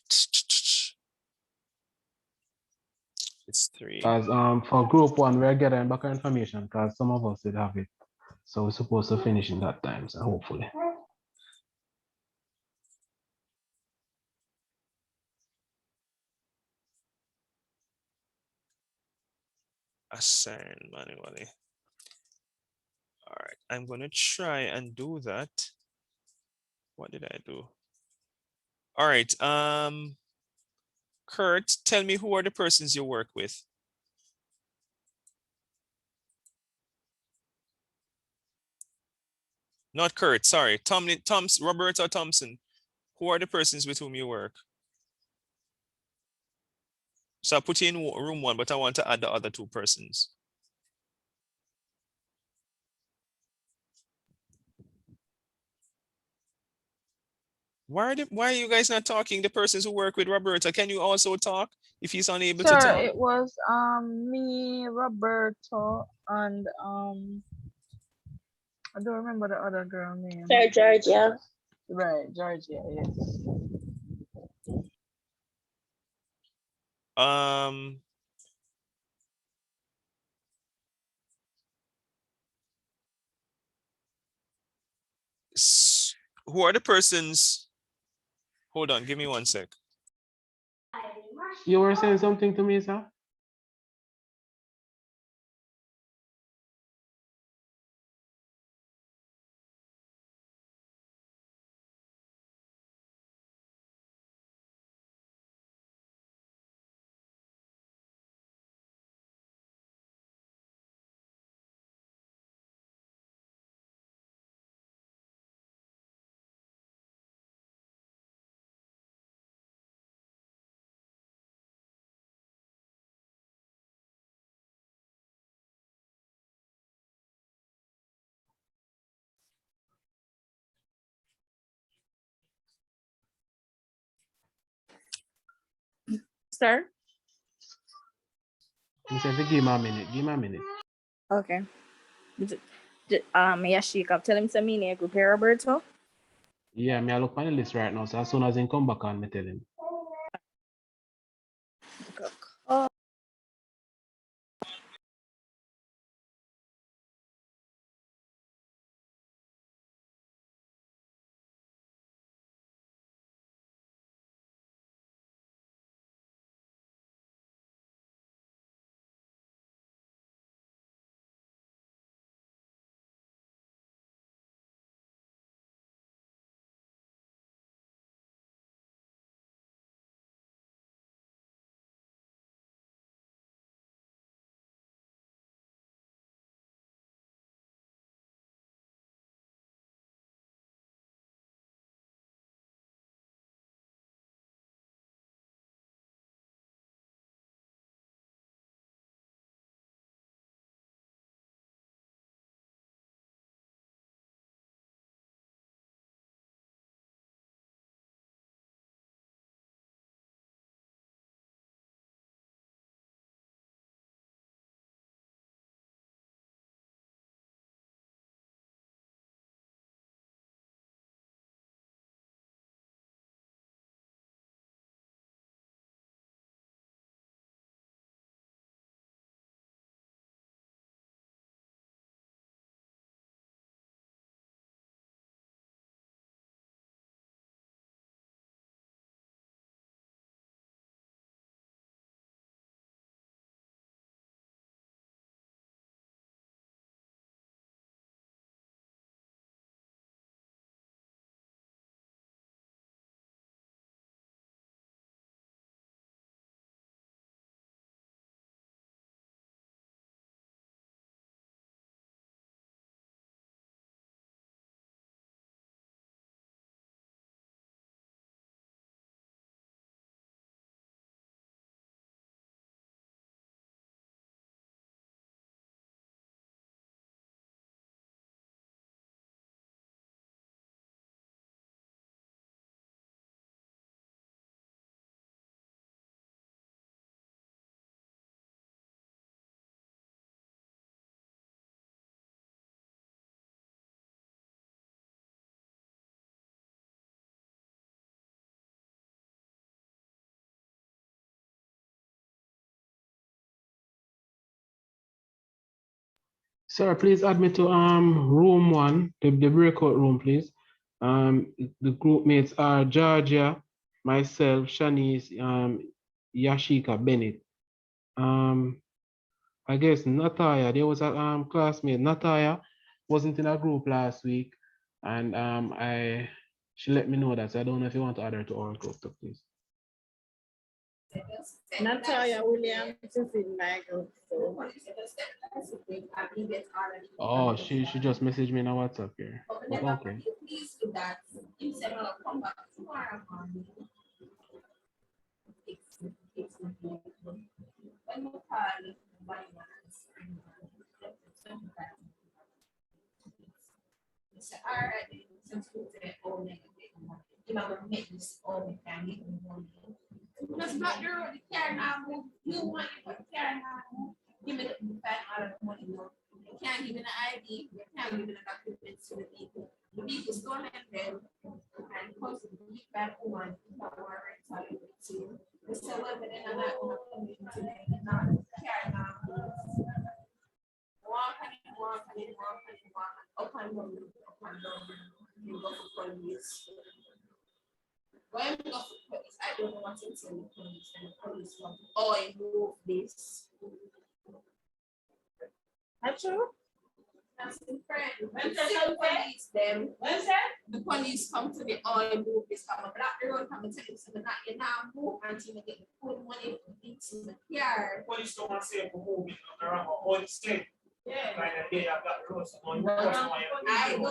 It's 3. Because for group one, we're getting back our information because some of us did have it. So we're supposed to finish in that time, so hopefully. Assign manually. All right, I'm gonna try and do that. What did I do? All right, Kurt, tell me who are the persons you work with? Not Kurt, sorry. Roberta Thompson. Who are the persons with whom you work? So I put you in room 1, but I want to add the other 2 persons. Why are you guys not talking? The persons who work with Roberta, can you also talk if he's unable to Sir, talk? it was me, Roberto, and I don't remember the other girl name. Sir Georgia. Right, Georgia, yes. Who are the persons? Hold on, give me 1 sec. You were saying something to me, sir? Sir? He said, give me a minute, give me a minute. Okay. Yeah, shake up. Tell him to me name group here, Roberto. Yeah, me I look on the list right now, so as soon as he come back on, me tell him. Oh. Sir, please add me to room 1, the breakout room, please. The group mates are Georgia, myself, Shanice, Yashika, Bennett. I guess Nataya, there was a classmate. Nataya wasn't in a group last week, and she let me know that. So I don't know if you want to add her to our group, too, please. Natalia Williams is in my group. So. Oh, she just messaged me in a WhatsApp here. But okay. Just block the road, the car now move. You want it, but the car now move. Give me the all of the money. You can't give me the ID, you can't give me the documents to the vehicle. The vehicle stolen then and close to the back one. So whether they're not going to come into not the car now. Walk and up and down. You go for police. When we go for police, I don't know what to tell the police, and the police want to, oh, I move this. That's true. That's the friend. When the police, the police come to me, oh, I move this, come block the road, come and tell you, so not you now move until you get the full money into the car. Police don't want to say for moving around all the state. Yeah. Like a day I've got the roads on. I don't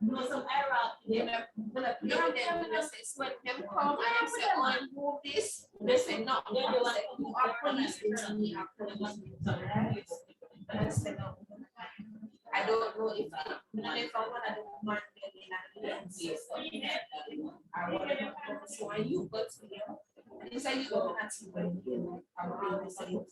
know some error. Them say when them come and I say, oh, I move this. They say no. They say you are police. They tell me I'm police. I say no. I don't know if I want to do more than I want to know. So when you go to them, and they say you don't have to when you are saying.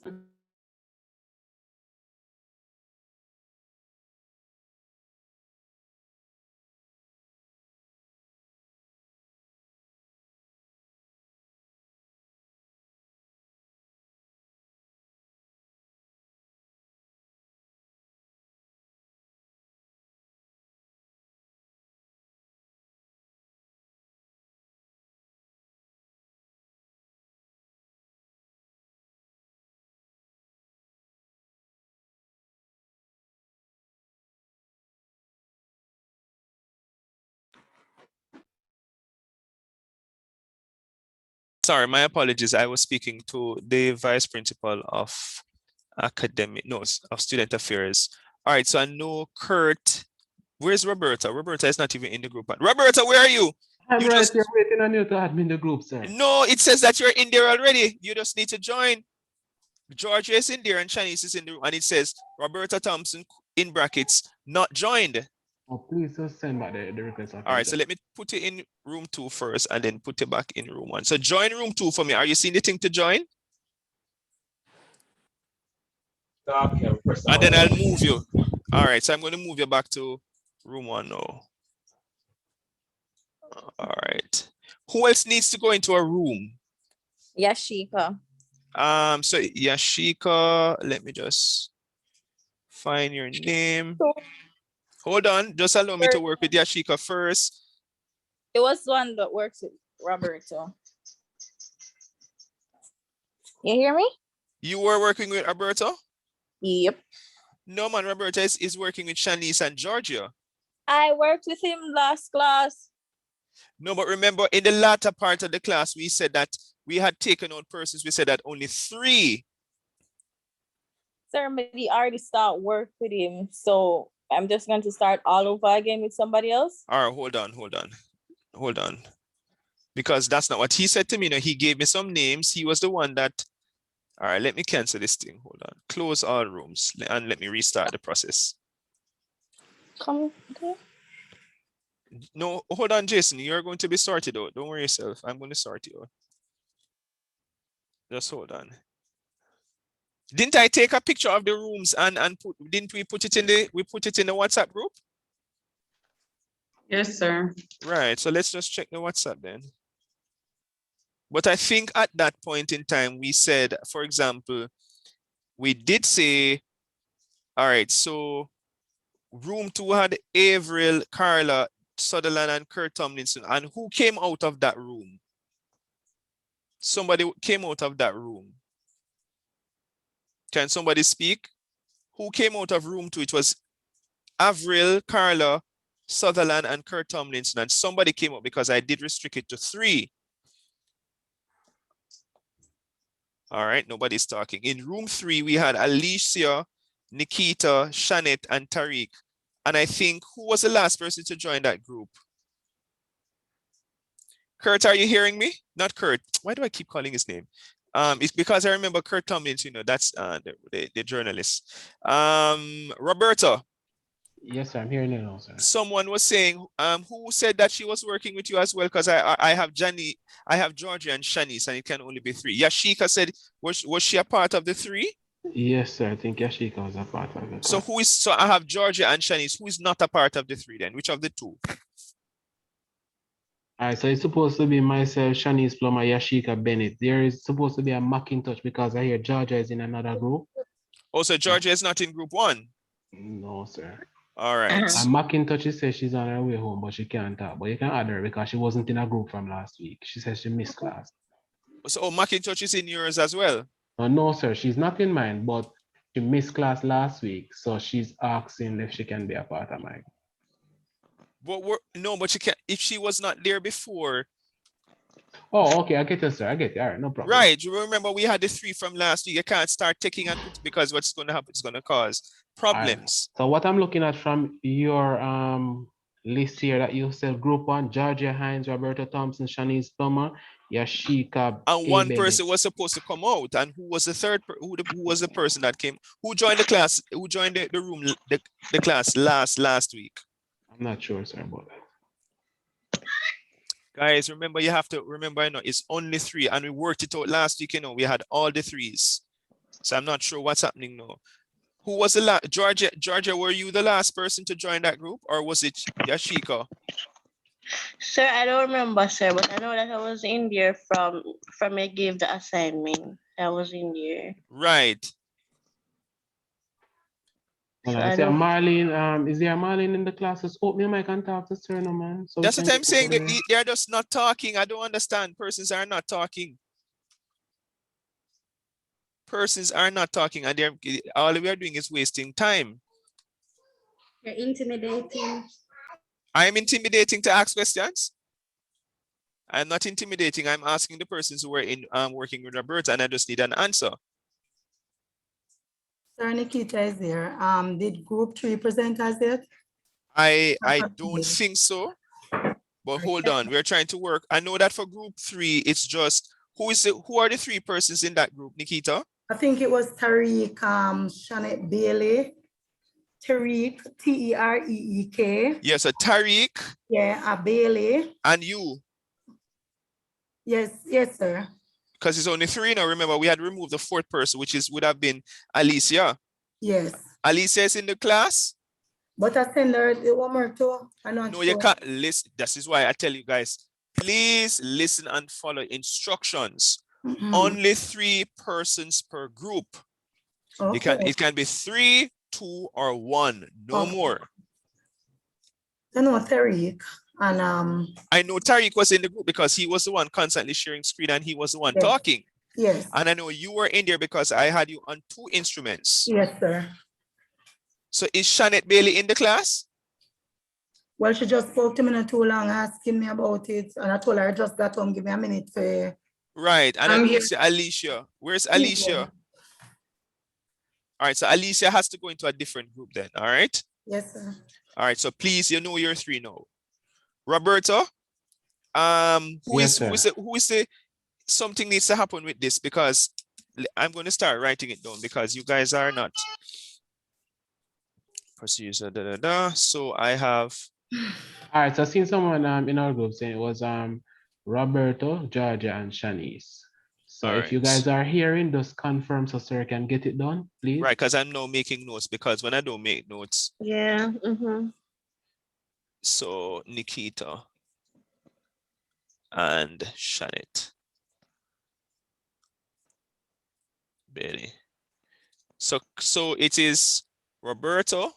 Sorry, my apologies. I was speaking to the vice principal of of student affairs. All right, so I know Kurt. Where's Roberta? Roberta is not even in the group. Roberta, where are you? I'm right here waiting on you to add me in the group, sir. No, it says that you're in there already. You just need to join. Georgia is in there and Chinese is in the room, and it says Roberta Thompson in brackets not joined. Oh, please just send back the request. All right, so let me put it in room 2 first and then put it back in room 1. So join room 2 for me. Are you seeing the thing to join? Okay, and then I'll move you. All right, so I'm going to move you back to room 1 now. All right. Who else needs to go into a room? Yashika. So Yashika, let me just find your name. Hold on, just allow me to work with Yashika first. It was one that works with Roberto. You hear me? You were working with Roberto? Yep. No, man, Roberto is working with Shanice and Georgia. I worked with him last class. No, but remember in the latter part of the class, we said that we had taken out persons. We said that only 3. Somebody already start work with him. So I'm just going to start all over again with somebody else. All right, hold on. Because that's not what he said to me. No, he gave me some names. He was the one that, all right, let me cancel this thing. Hold on. Close all rooms and let me restart the process. Come okay. No, hold on, Jason. You're going to be sorted out. Don't worry yourself. I'm going to sort you out. Just hold on. Didn't I take a picture of the rooms and didn't we put it in the WhatsApp group? Yes, sir. Right. So let's just check the WhatsApp then. But I think at that point in time, we said, for example, we did say All right, so room 2 had Avril, Carla, Sutherland, and Kurt Tomlinson. And who came out of that room? Somebody came out of that room. Can somebody speak? Who came out of room 2? It was Avril, Carla, Sutherland, and Kurt Tomlinson. And somebody came up because I did restrict it to 3. All right, nobody's talking. In room 3, we had Alicia, Nikita, Shanette, and Tariq. And I think, who was the last person to join that group? Kurt, are you hearing me? Not Kurt. Why do I keep calling his name? It's because I remember Kurt Tomlinson, that's the journalist. Roberta. Yes, sir. I'm hearing you now, sir. Someone was saying, who said that she was working with you as well? Because I have Jenny, I have Georgia and Shanice, and it can only be 3. Yashika said, was she a part of the 3? Yes, sir. I think Yashika was a part of it. So I have Georgia and Shanice. Who is not a part of the 3 then? Which of the 2? All right, so it's supposed to be myself, Shanice Plummer, Yashika Bennett. There is supposed to be a Macintosh because I hear Georgia is in another group. Oh, so Georgia is not in group 1? No, sir. All right. And Macintosh, she says she's on her way home, but she can't talk. But you can add her because she wasn't in a group from last week. She says she missed class. So Macintosh is in yours as well? No, sir, she's not in mine, but she missed class last week. So she's asking if she can be a part of mine. But she can't, if she was not there before. Oh, okay, I get it, sir. I get it. All right, no problem. Right. You remember we had the 3 from last week. You can't start taking and put because what's going to happen is going to cause problems. Right. So what I'm looking at from your list here that you said group 1, Georgia Hines, Roberta Thompson, Shanice Plummer, Yashika. And one person was supposed to come out. And who was the third? Who was the person that came? Who joined the class? Who joined the room? The class last week? I'm not sure, sir, about that. Guys, remember you have to remember. It's only 3, and we worked it out last week. We had all the 3s. So I'm not sure what's happening now. Who was the last? Georgia, were you the last person to join that group, or was it Yashika? Sir, I don't remember, sir, but I know that I was in there from I gave the assignment. I was in there. Right. So I say Marlene, is there a Marlene in the classes? Open your mic and talk to sir, no man. So that's what I'm saying. They're just not talking. I don't understand. Persons are not talking. Persons are not talking, and all we are doing is wasting time. You're intimidating. I'm intimidating to ask questions. I'm not intimidating. I'm asking the persons who were in working with Roberta, and I just need an answer. Sir, Nikita is there. Did group 3 present as yet? I don't think so. But hold on, we're trying to work. I know that for group 3, it's just who are the 3 persons in that group, Nikita? I think it was Tariq, Shanette Bailey, Tariq, T-E-R-E-E-K. Yes, a Tariq. Yeah, a Bailey. And you? Yes, sir. Because it's only 3 now. Remember, we had removed the 4th person, which would have been Alicia. Yes. Alicia is in the class. But I send her one more too. I'm not no, sure. You can't listen. This is why I tell you guys, please listen and follow instructions. Only 3 persons per group. Okay. It can be 3, 2, or 1, no more. I know Tariq. And I know Tariq was in the group because he was the one constantly sharing screen and he was the one talking. Yes. And I know you were in there because I had you on 2 instruments. Yes, sir. So is Shanette Bailey in the class? Well, she just spoke to me not too long, asking me about it. And I told her I just got home, give me a minute for... Right. And Alicia. Where's Alicia? All right. So Alicia has to go into a different group then. All right. Yes, sir. All right. So please, you know you're 3 now. Roberta, who is the something needs to happen with this, because I'm going to start writing it down because you guys are not procedure. So I have. All right. So I've seen someone in our group saying it was Roberto, Georgia, and Shanice. So if you guys are hearing, just confirm so sir can get it done, please. Right, because I'm now making notes, because when I don't make notes. Yeah. So Nikita and Shanette Bailey. So it is Roberto.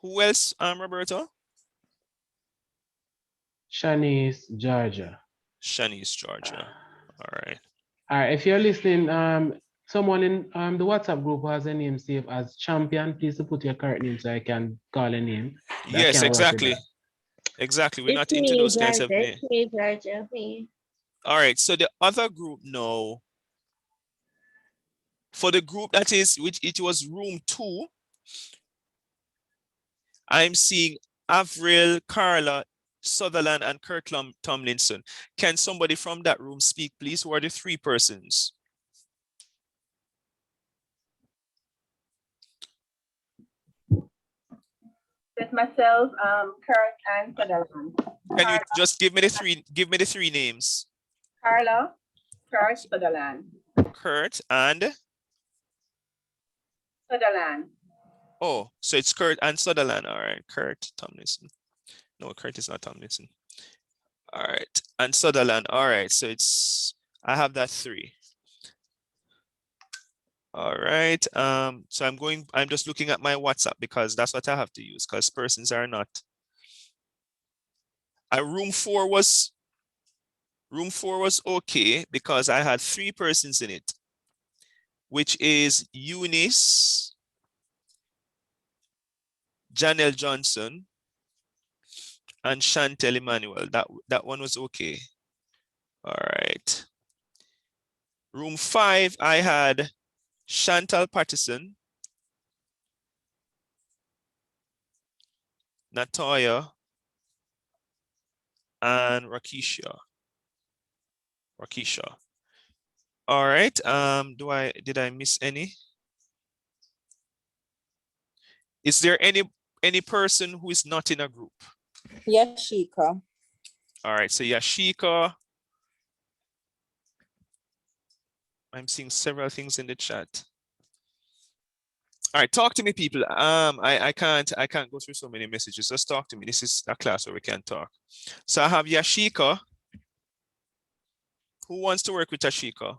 Who else, Roberto? Shanice, Georgia. Shanice, Georgia. All right. All right, if you're listening, someone in the WhatsApp group who has a name saved as Champion, please to put your correct name so I can call a name. Yes, exactly. Exactly. We're not into those kinds of names. It's me, Georgia. Me. All right. So the other group now, for the group that is, which it was room 2, I'm seeing Avril, Carla, Sutherland, and Kurt Tomlinson. Can somebody from that room speak, please? Who are the 3 persons? With myself, Kurt and Sutherland. Can you just give me the 3 names? Carla, Kurt, Sutherland. Kurt and Sutherland. oh, so it's Kurt and Sutherland. All right, Kurt Tomlinson. No, Kurt is not Tomlinson. All right, and Sutherland. All right, so it's I have that 3. All right. So I'm just looking at my WhatsApp because that's what I have to use because persons are not. Room 4 was okay because I had 3 persons in it, which is Eunice, Janelle Johnson, and Chantel Emmanuel. That one was okay. All right. Room 5, I had Chantal Patterson, Natoya, and Rakisha. All right. Did I miss any? Is there any person who is not in a group? Yashika. All right. So Yashika. I'm seeing several things in the chat. All right, talk to me, people. I can't go through so many messages. Just talk to me. This is a class where we can talk. So I have Yashika. Who wants to work with Yashika?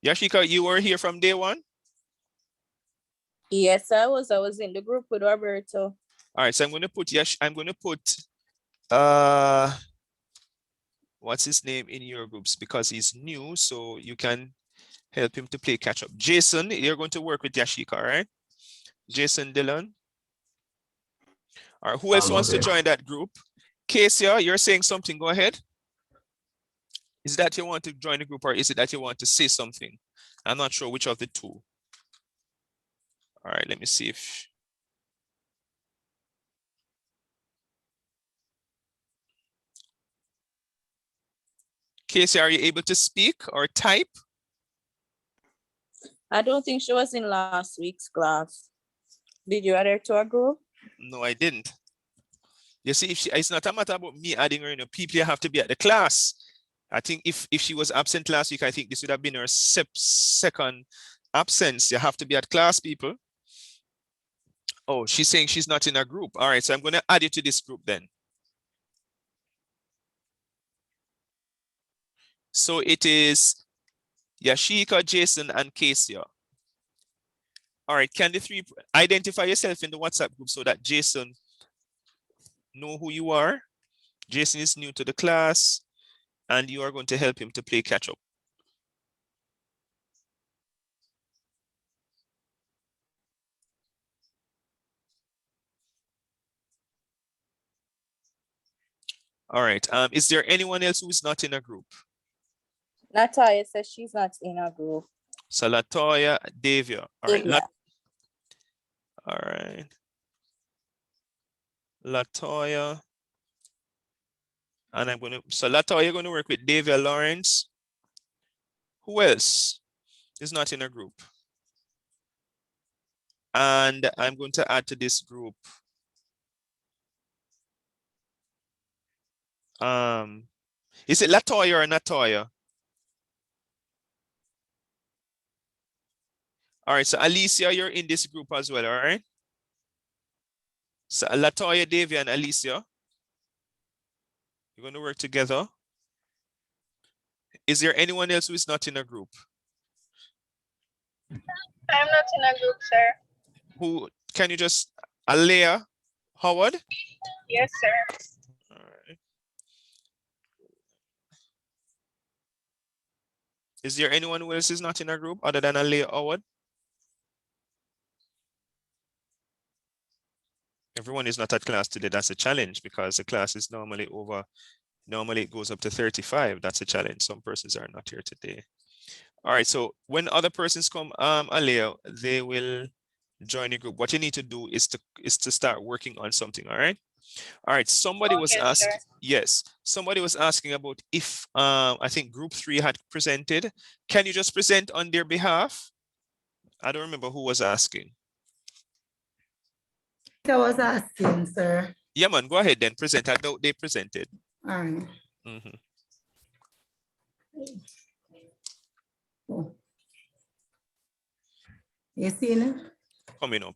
Yashika, you were here from day 1? Yes, I was. I was in the group with Roberto. All right, so I'm going to put what's his name in your groups because he's new, so you can help him to play catch up. Jason, you're going to work with Yashika, all right? Jason Dillon. All right, who else wants to join that group? Casey, you're saying something, go ahead. Is that you want to join the group or is it that you want to say something? I'm not sure which of the 2. All right, let me see if. Casey, are you able to speak or type? I don't think she was in last week's class. Did you add her to a group? No, I didn't. You see, it's not a matter about me adding her, people have to be at the class. I think if she was absent last week, I think this would have been her second absence. You have to be at class, people. Oh, she's saying she's not in a group. All right, so I'm going to add you to this group then. So it is Yashika, Jason, and Casey. All right, can the 3 identify yourself in the WhatsApp group so that Jason know who you are? Jason is new to the class and you are going to help him to play catch up. All right, is there anyone else who is not in a group? Natalia says she's not in a group. So Latoya, Davia. All right. All right. Latoya. And so Latoya, you're going to work with Davia Lawrence. Who else is not in a group? And I'm going to add to this group. Is it Latoya or Natoya? All right, so Alicia, you're in this group as well, all right? So Latoya, Davia, and Alicia, you're going to work together. Is there anyone else who is not in a group? I'm not in a group, sir. can you just, Alea Howard? Yes, sir. All right. Is there anyone who else is not in our group other than Alea Howard? Everyone is not at class today. That's a challenge because the class is normally it goes up to 35. That's a challenge. Some persons are not here today. All right, so when other persons come, Alea, they will join the group. What you need to do is to start working on something, all right? All right, somebody was asking, yes, somebody was asking about if I think group 3 had presented. Can you just present on their behalf? I don't remember who was asking. I was asking, sir. Yeah, man, go ahead then, present. I know they presented. All right. Oh. You see it? Coming up.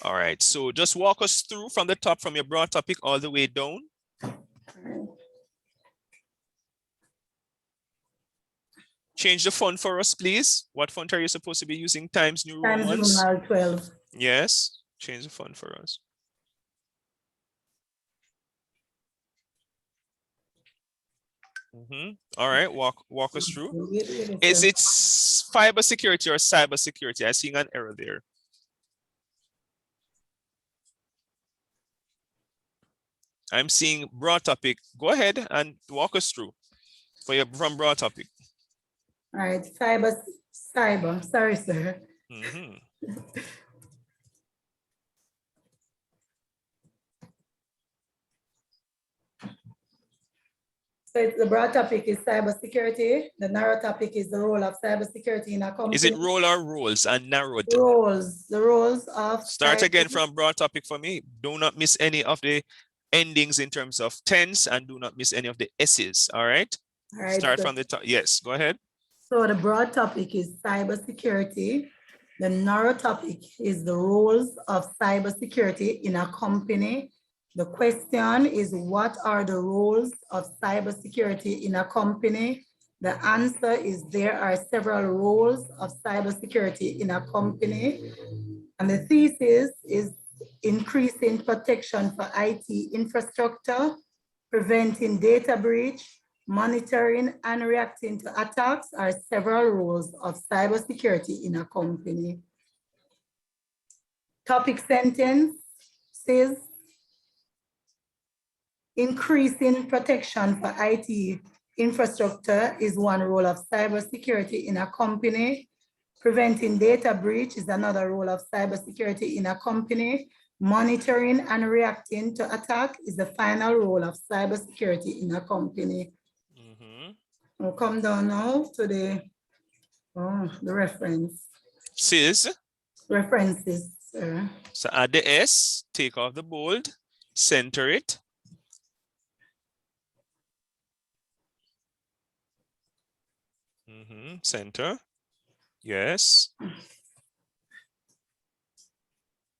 All right, so just walk us through from the top, from your broad topic all the way down. Change the font for us, please. What font are you supposed to be using? Times New Romans? Times Roman 12. Yes, change the font for us. All right, walk us through. Is it fiber security or cyber security? I see an error there. I'm seeing broad topic. Go ahead and walk us through from broad topic. All right, cyber. Sorry, sir. So the broad topic is cybersecurity. The narrow topic is the role of cybersecurity in a company. Is it role or roles and narrowed? Roles. The roles of. Start again from broad topic for me. Do not miss any of the endings in terms of tense and do not miss any of the S's. All right. All right. Start from the top. Yes, go ahead. So the broad topic is cybersecurity. The narrow topic is the roles of cybersecurity in a company. The question is, what are the roles of cybersecurity in a company? The answer is there are several roles of cybersecurity in a company. And the thesis is increasing protection for IT infrastructure, preventing data breach, monitoring and reacting to attacks are several roles of cybersecurity in a company. Topic sentence says, increasing protection for IT infrastructure is one role of cybersecurity in a company. Preventing data breach is another role of cybersecurity in a company. Monitoring and reacting to attack is the final role of cybersecurity in a company. We'll come down now to the reference. Says. References, sir. So add the S, take off the bold, center it. Center. Yes.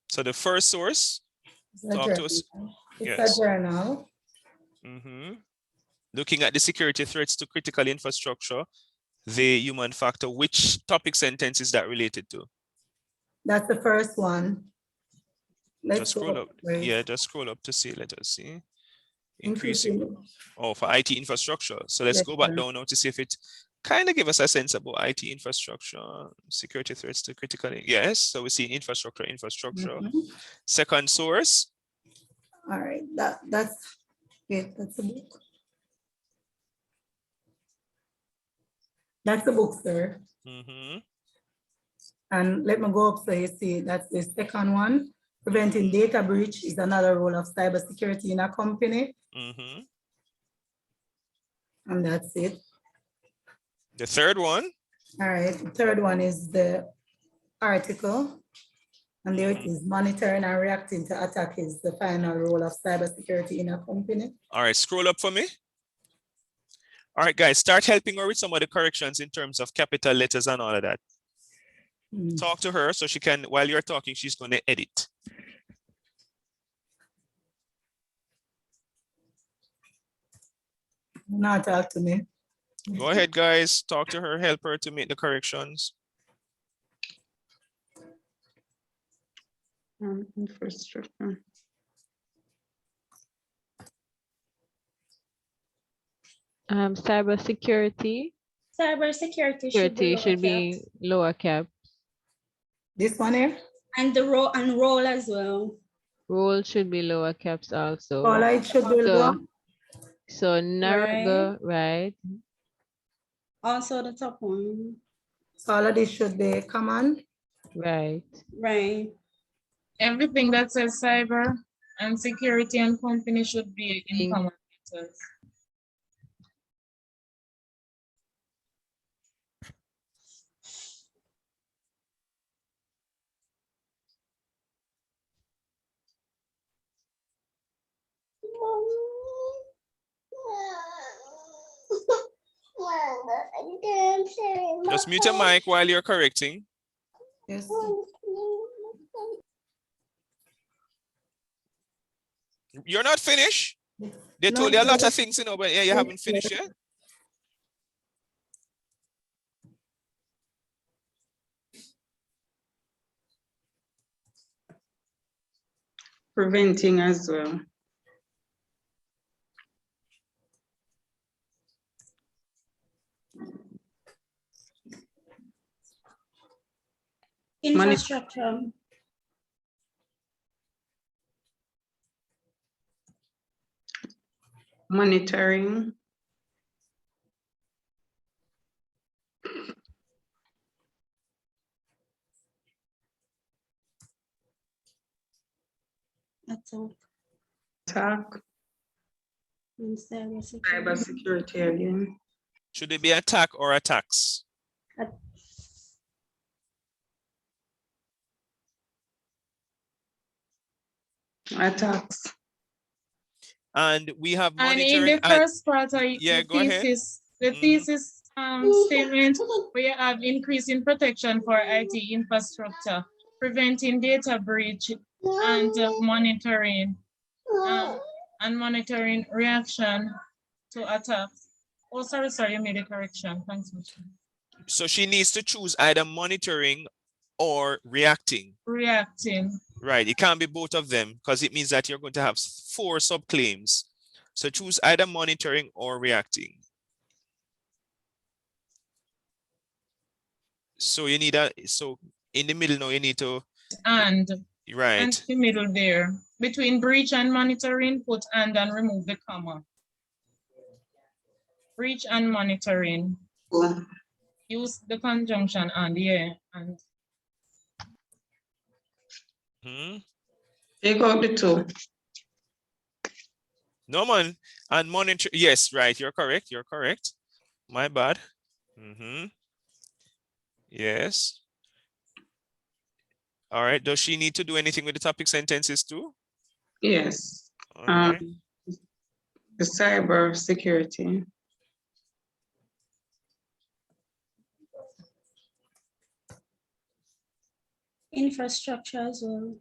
So the first source, talk to us. It's a journal. Looking at the security threats to critical infrastructure, the human factor, which topic sentence is that related to? That's the first one. Just scroll up. Yeah, just scroll up to see. Let us see. Increasing. Oh, for IT infrastructure. So let's go back down now to see if it kind of give us a sense about IT infrastructure, security threats to critical. Yes, so we see infrastructure. Second source. All right, that's it. That's a book. That's the book, sir. And let me go up so you see that's the second one. Preventing data breach is another role of cybersecurity in a company. And that's it. The third one. All right, the third one is the article. And there it is, monitoring and reacting to attack is the final role of cybersecurity in a company. All right, scroll up for me. All right, guys, start helping her with some of the corrections in terms of capital letters and all of that. Talk to her so she can, while you're talking, she's going to edit. Not talk to me. Go ahead, guys. Talk to her, help her to make the corrections. Infrastructure. Cybersecurity. Cybersecurity Should be lower cap. This one here? And the role and role as well. Role should be lower caps also. All it should be lower. So narrow, right? Also the top one. So all of this should be common. Right. Right. Everything that says cyber and security and company should be in common letters. Just mute your mic while you're correcting. Yes. You're not finished? They told you a lot of things, you know, but yeah, you haven't finished yet. Preventing as well. Infrastructure. Monitoring. Attack. And Cybersecurity again. Should it be attack or attacks? Attacks. And we have And monitoring. in the first part of yeah, the go ahead. thesis, the thesis statement, we have increasing protection for IT infrastructure, preventing data breach, and monitoring reaction to attacks. Oh, sorry, you made a correction. Thanks, Michelle. So she needs to choose either monitoring or reacting. Reacting. Right, it can't be both of them because it means that you're going to have 4 subclaims. So choose either monitoring or reacting. So you need so in the middle now you need to. And. Right. And the middle there. Between breach and monitoring, put and remove the comma. Breach and monitoring. Use the conjunction and, yeah. And. Take out the 2. No, man. And monitor. Yes, right. You're correct. You're correct. My bad. Yes. All right. Does she need to do anything with the topic sentences too? Yes. All right. The cyber security. Infrastructure as well.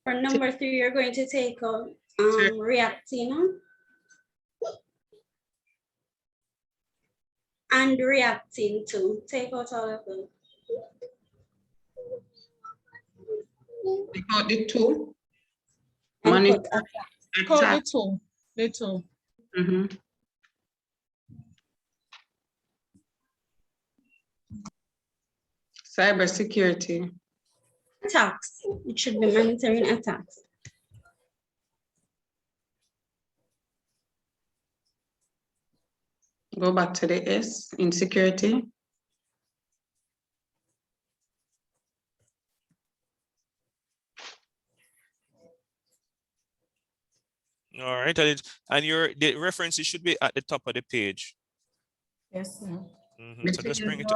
For number 3, you're going to take out reacting and reacting to. Take out all of them. Take out the 2. Monitor. The two. Cybersecurity. Attacks. It should be monitoring attacks. Go back to the S in security. All right. And the references should be at the top of the page. Yes, sir. So just bring it.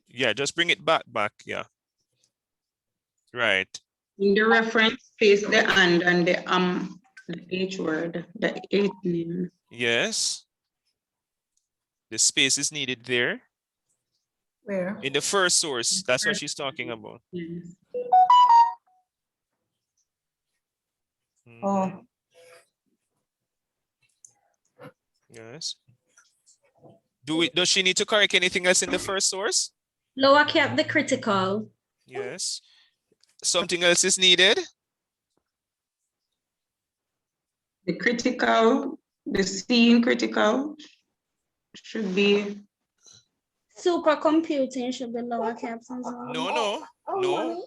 Yeah, just bring it back. Yeah. Right. In the reference, paste the and the H word, the H name. Yes. The space is needed there. Where? In the first source, that's what she's talking about. Oh. Yes. Does she need to correct anything else in the first source? Lower cap the critical. Yes. Something else is needed? The critical, the C in critical should be. Supercomputing should be lower caps as well. No.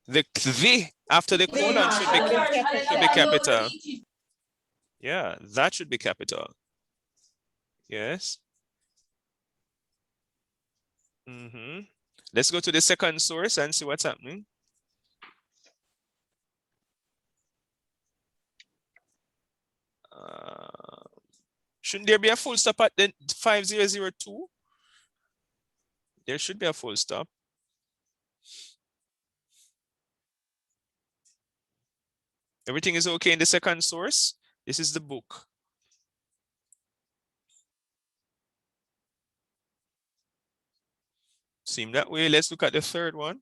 The after the colon should be capital. Yeah, that should be capital. Yes. Let's go to the second source and see what's happening. Shouldn't there be a full stop at the 5002? There should be a full stop. Everything is okay in the second source. This is the book. Seem that way. Let's look at the third one.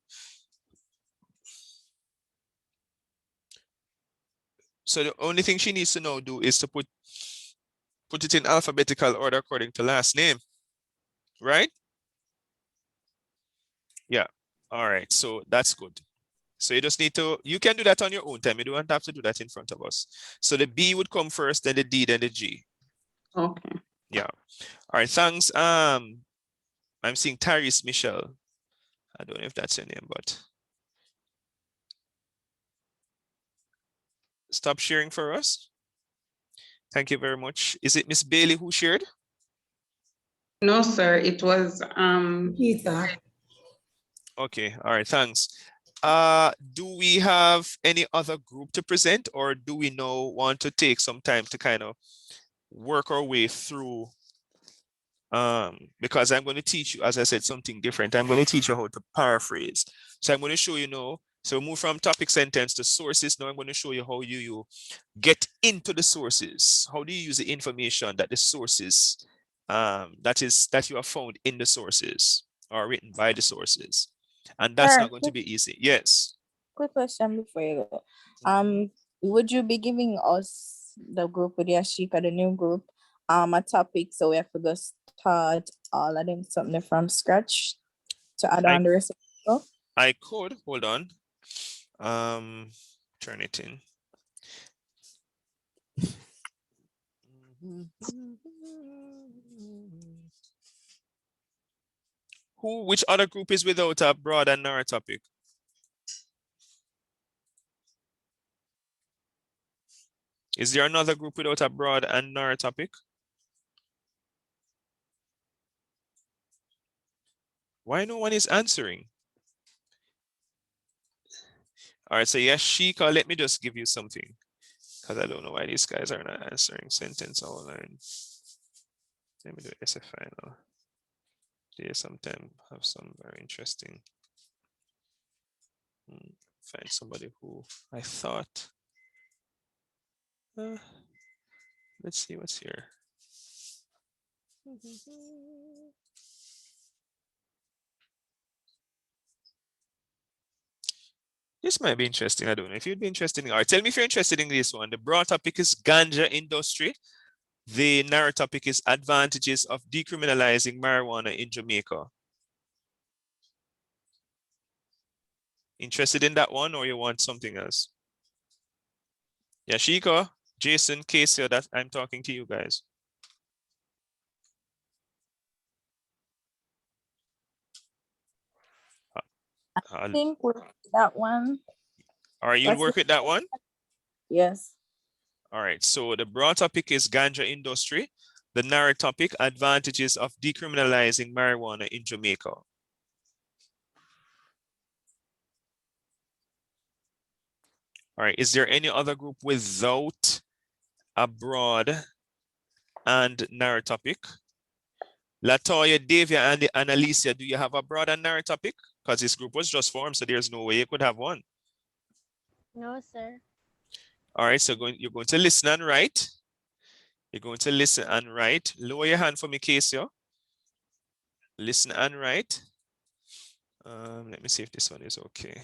So the only thing she needs to now do is to put it in alphabetical order according to last name, right? Yeah. All right. So that's good. So you just need to, you can do that on your own time. You don't have to do that in front of us. So the B would come first, then the D, then the G. Okay. Yeah. All right. Thanks. I'm seeing Tyrese Michelle. I don't know if that's your name, but stop sharing for us. Thank you very much. Is it Miss Bailey who shared? No, sir. It was Peter. Okay. All right. Thanks. Do we have any other group to present, or do we now want to take some time to kind of work our way through? Because I'm going to teach you, as I said, something different. I'm going to teach you how to paraphrase. So I'm going to show you now. So move from topic sentence to sources. Now I'm going to show you how you get into the sources. How do you use the information that the sources that you have found in the sources or written by the sources? And that's not going to be easy. Yes. Quick question before you go. Would you be giving us, the group with Yashika, the new group, a topic so we have to go start all of them something from scratch to add on the rest of the stuff? I could. Hold on. Turn it in. Which other group is without a broad and narrow topic? Is there another group without a broad and narrow topic? Why no one is answering? All right, so Yashika, let me just give you something, because I don't know why these guys are not answering sentence outline. Let me do SFI now. They sometimes have some very interesting. Find somebody who I thought. Let's see what's here. This might be interesting. I don't know if you'd be interested in. All right, tell me if you're interested in this one. The broad topic is ganja industry. The narrow topic is advantages of decriminalizing marijuana in Jamaica. Interested in that one, or you want something else? Yashika, Jason, Casey, that I'm talking to you guys. I think with that one. All right, you'll work with that one? Yes. All right, so the broad topic is ganja industry. The narrow topic, advantages of decriminalizing marijuana in Jamaica. All right, is there any other group without a broad and narrow topic? Latoya, Davia, and Alicia, do you have a broad and narrow topic? Because this group was just formed, so there's no way you could have one. No, sir. All right, so you're going to listen and write. You're going to listen and write. Lower your hand for me, Casey. Listen and write. Let me see if this one is okay.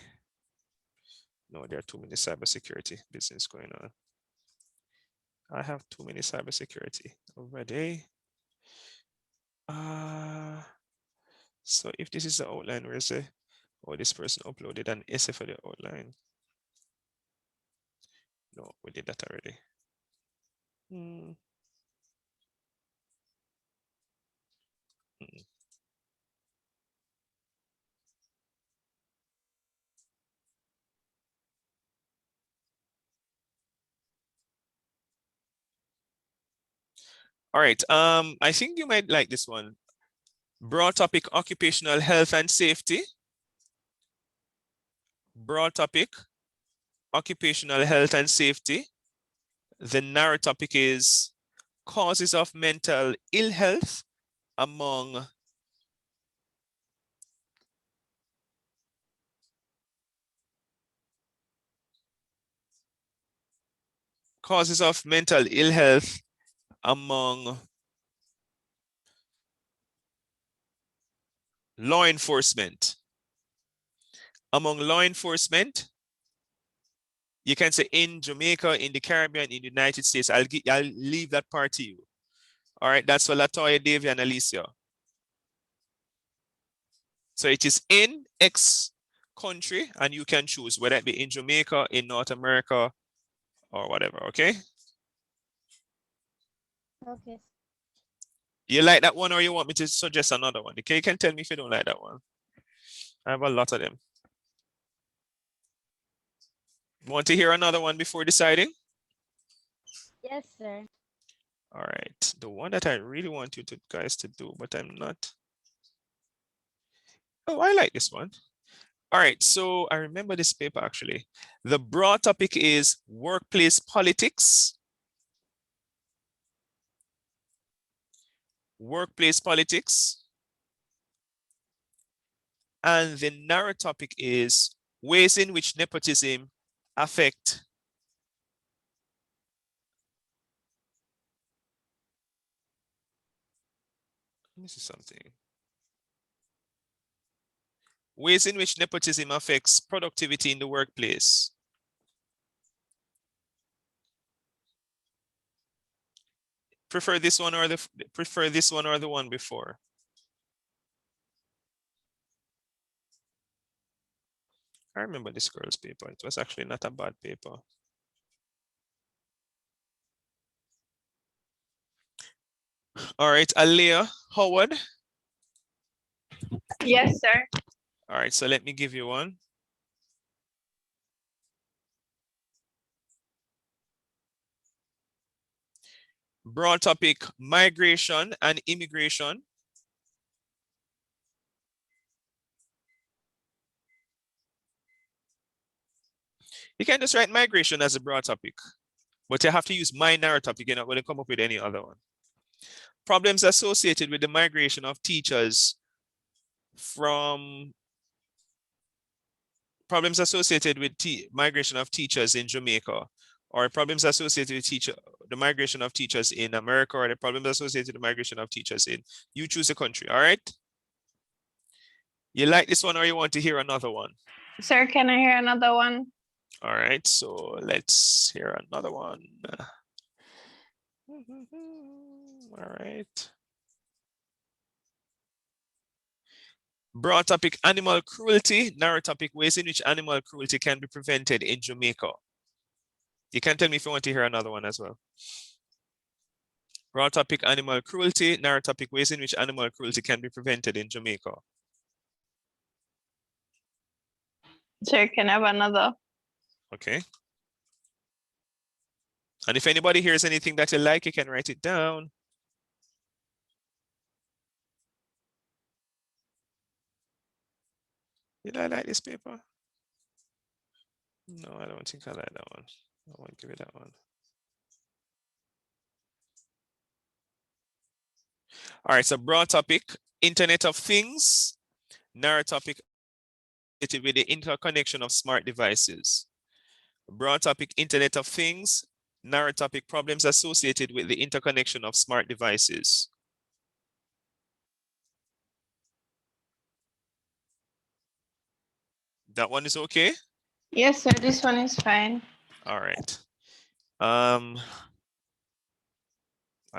No, there are too many cybersecurity business going on. I have too many cybersecurity already. So if this is the outline, where's the, oh, this person uploaded an essay for the outline. No, we did that already. All right, I think you might like this one. Broad topic, occupational health and safety. Broad topic, occupational health and safety. The narrow topic is causes of mental ill health among causes of mental ill health among law enforcement. Among law enforcement, you can say in Jamaica, in the Caribbean, in the United States. I'll leave that part to you. All right, that's for Latoya, Davy, and Alicia. So it is in X country, and you can choose whether it be in Jamaica, in North America, or whatever, okay? Okay. You like that one, or you want me to suggest another one? Okay, you can tell me if you don't like that one. I have a lot of them. Want to hear another one before deciding? Yes, sir. All right, the one that I really want you guys to do, but I'm not. Oh, I like this one. All right, so I remember this paper actually. The broad topic is workplace politics. Workplace politics. And the narrow topic is ways in which nepotism affect this is something. Ways in which nepotism affects productivity in the workplace. Prefer this one or the one before? I remember this girl's paper. It was actually not a bad paper. All right, Alea Howard. Yes, sir. All right, so let me give you one. Broad topic, migration and immigration. You can just write migration as a broad topic, but you have to use my narrow topic. You're not going to come up with any other one. Problems associated with the migration of teachers problems associated with migration of teachers in Jamaica, or problems associated with the migration of teachers in America, or the problems associated with the migration of teachers in, you choose a country, all right? You like this one or you want to hear another one? Sir, can I hear another one? All right, so let's hear another one. All right. Broad topic, animal cruelty. Narrow topic, ways in which animal cruelty can be prevented in Jamaica. You can tell me if you want to hear another one as well. Broad topic, animal cruelty. Narrow topic, ways in which animal cruelty can be prevented in Jamaica. Sir, can I have another? Okay. And if anybody hears anything that you like, you can write it down. Did I like this paper? No, I don't think I like that one. I won't give it that one. All right, so broad topic, Internet of Things. Narrow topic, with the interconnection of smart devices. Broad topic, Internet of Things. Narrow topic, problems associated with the interconnection of smart devices. That one is okay? Yes, sir. This one is fine. All right. I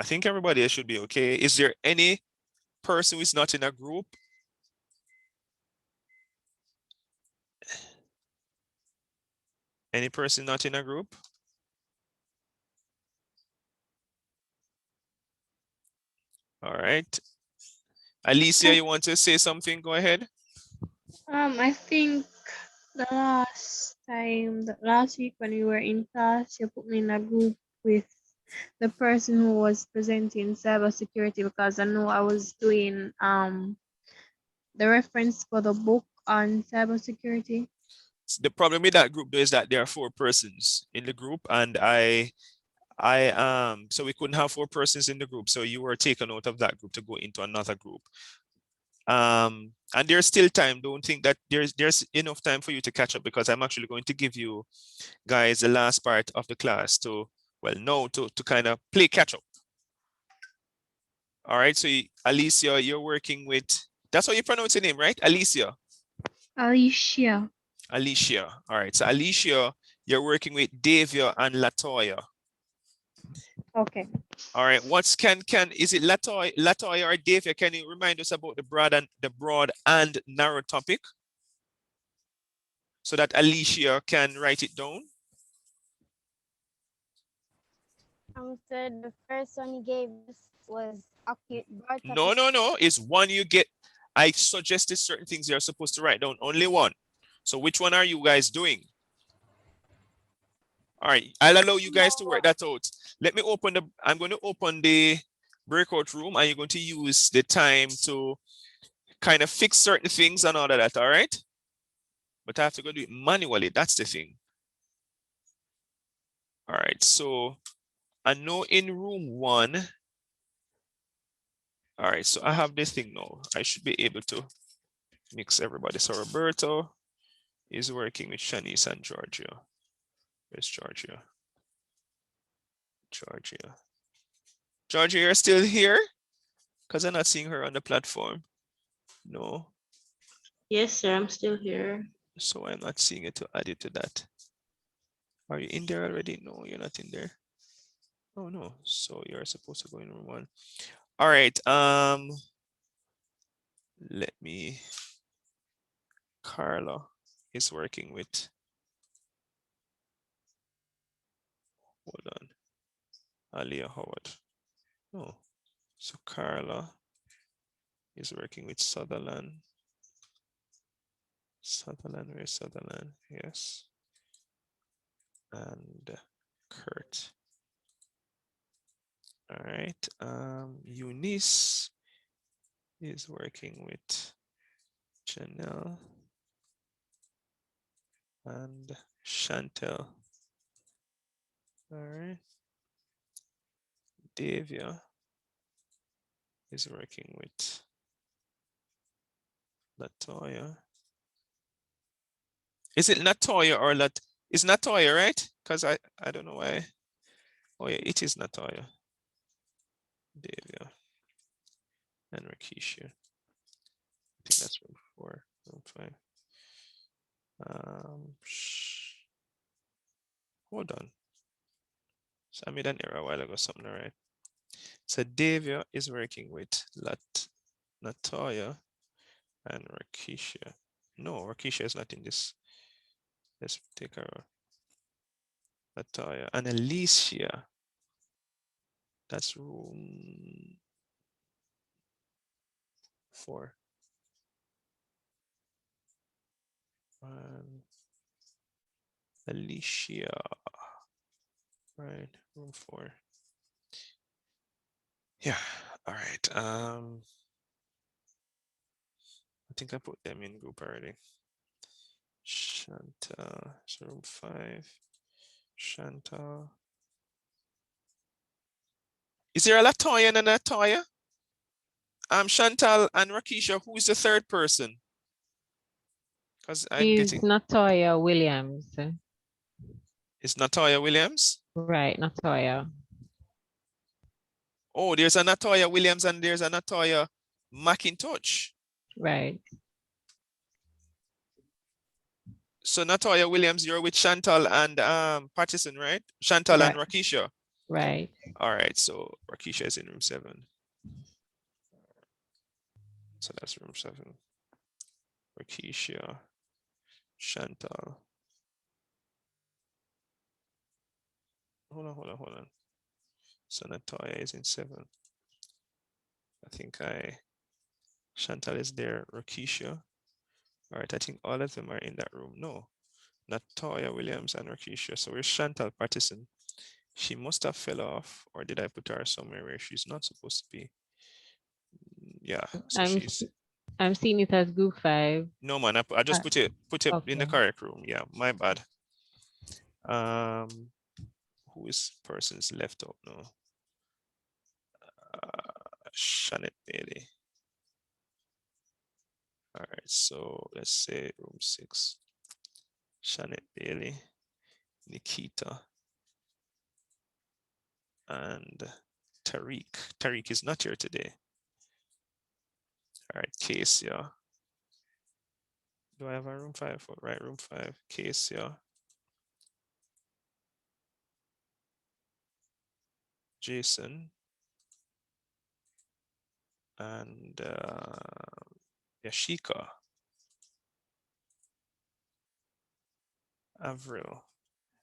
think everybody else should be okay. Is there any person who is not in a group? Any person not in a group? All right. Alicia, you want to say something? Go ahead. I think the last week when we were in class, you put me in a group with the person who was presenting cybersecurity because I know I was doing the reference for the book on cybersecurity. The problem with that group though is that there are 4 persons in the group, and so we couldn't have 4 persons in the group, so you were taken out of that group to go into another group. And there's still time. Don't think that there's enough time for you to catch up, because I'm actually going to give you guys the last part of the class to kind of play catch up. All right, so Alicia, you're working with, that's how you pronounce your name, right? Alicia. Alicia. Alicia. All right, so Alicia, you're working with Davia and Latoya. Okay. All right, is it Latoya or Davia? Can you remind us about the broad and narrow topic so that Alicia can write it down? So the first one you gave us was acute broad topic. No. It's one you get. I suggested certain things you're supposed to write down. Only one. So which one are you guys doing? All right, I'll allow you guys to work that out. I'm going to open the breakout room, and you're going to use the time to kind of fix certain things and all of that, all right? But I have to go do it manually. That's the thing. All right, so I know in room 1. All right, so I have this thing now. I should be able to mix everybody. So Roberto is working with Shanice and Georgia. Where's Georgia? Georgia, you're still here? Because I'm not seeing her on the platform. No. Yes, sir. I'm still here. So I'm not seeing it to add it to that. Are you in there already? No, you're not in there. Oh no. So you're supposed to go in room 1. All right. Carla is working with, hold on, Alia Howard. No. So Carla is working with Sutherland. Where's Sutherland? Yes. And Kurt. All right. Eunice is working with Janelle and Chantel. All right. Davia is working with Latoya. Is it Latoya or It's Latoya, right? Because I don't know why. Oh yeah, it is Latoya. Davia and Rakisha. I think that's room 4, room 5. Hold on. So I made an error a while ago, something, all right. So Davia is working with Latoya and Rakisha. No, Rakisha is not in this. Let's take her. Latoya and Alicia. That's room 4. And Alicia. Right, room 4. Yeah, all right. I think I put them in group already. Chantal, so room 5. Chantal. Is there a Latoya and a Natoya? Chantal and Rakisha, who is the third person? Because I'm getting. Natoya Williams. It's Natoya Williams? Right, Natoya. Oh, there's a Natoya Williams and there's a Natoya McIntosh. Right. So Natoya Williams, you're with Chantal and Pattison, right? Chantal and Rakisha. Right. All right, so Rakisha is in room 7. So that's room 7. Rakisha, Chantal. Hold on. So Natoya is in 7. I think Chantal is there, Rakisha. All right, I think all of them are in that room. No, Natoya Williams and Rakisha. So where's Chantal Pattison? She must have fell off, or did I put her somewhere where she's not supposed to be? Yeah, so I'm seeing it as group 5. No man, I just put it in the Okay. correct room. Yeah, my bad. Who is person's left out now? Shanette Bailey. All right, so let's say room 6. Shanette Bailey, Nikita, and Tariq. Tariq is not here today. All right, Case, yeah. Do I have a room 5? Right, room 5. Case, yeah. Jason. And Yashika. Avril.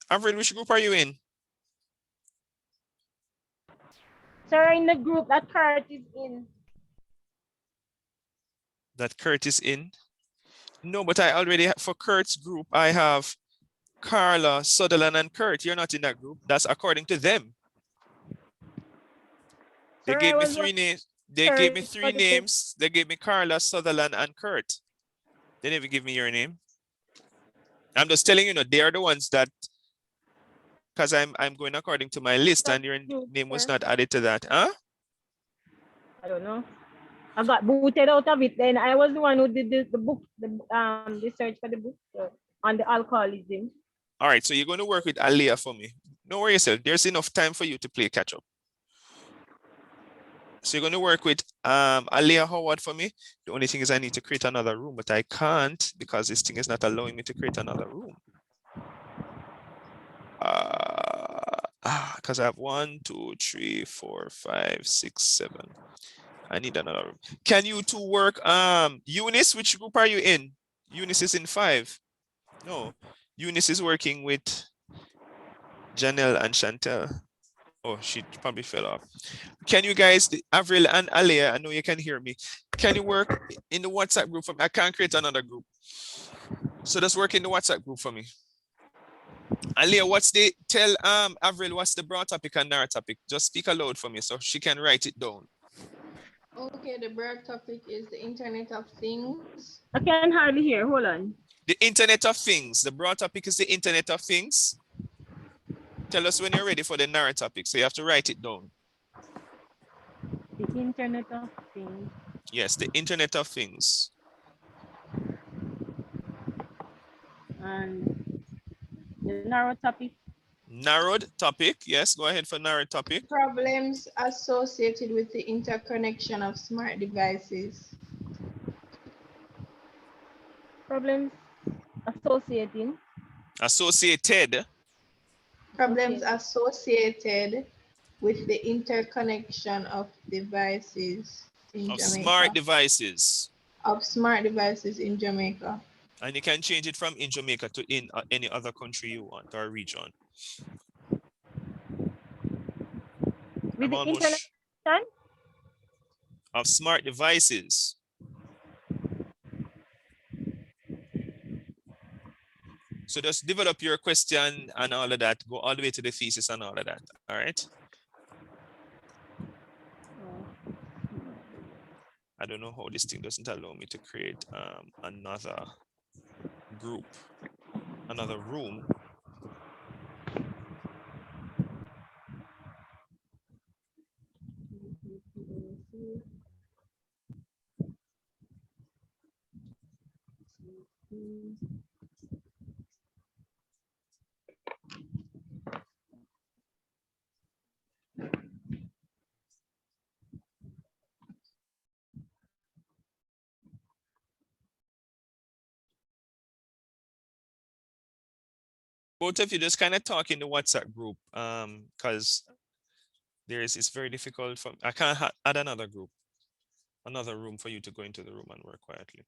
Avril, which group are you in? Sir, in the group that Kurt is in. That Kurt is in? No, but I already have, for Kurt's group, I have Carla, Sutherland, and Kurt. You're not in that group. That's according to them. They gave me 3 names. They gave me 3 names. They gave me Carla, Sutherland, and Kurt. They never give me your name. I'm just telling you, they are the ones that, because I'm going according to my list, and your name was not added to that. Huh? I don't know. I got booted out of it. Then I was the one who did the book, the search for the book on the alcoholism. All right, so you're going to work with Aliyah for me. Don't worry yourself. There's enough time for you to play catch up. So you're going to work with Aliyah Howard for me. The only thing is I need to create another room, but I can't because this thing is not allowing me to create another room. Because I have 1, 2, 3, 4, 5, 6, 7. I need another room. Can you two work? Eunice, which group are you in? Eunice is in 5. No, Eunice is working with Janelle and Chantel. Oh, she probably fell off. Can you guys, Avril and Aliyah, I know you can hear me. Can you work in the WhatsApp group for me? I can't create another group. So just work in the WhatsApp group for me. Aliyah, tell Avril what's the broad topic and narrow topic. Just speak aloud for me so she can write it down. Okay, the broad topic is the Internet of Things. I can hardly hear. Hold on. The Internet of Things. The broad topic is the Internet of Things. Tell us when you're ready for the narrow topic. So you have to write it down. The Internet of Things. Yes, the Internet of Things. And the narrow topic. Narrowed topic. Yes, go ahead for narrowed topic. Problems associated with the interconnection of smart devices. Problems associated. Problems associated with the interconnection of devices in Jamaica. Smart devices. Of smart devices in Jamaica. And you can change it from in Jamaica to in any other country you want or region. With the internet of smart devices. So just develop your question and all of that. Go all the way to the thesis and all of that. All right. I don't know how this thing doesn't allow me to create another group, another room. both of you just kind of talk in the WhatsApp group, because it's very difficult for I can't add another group, another room for you to go into the room and work quietly.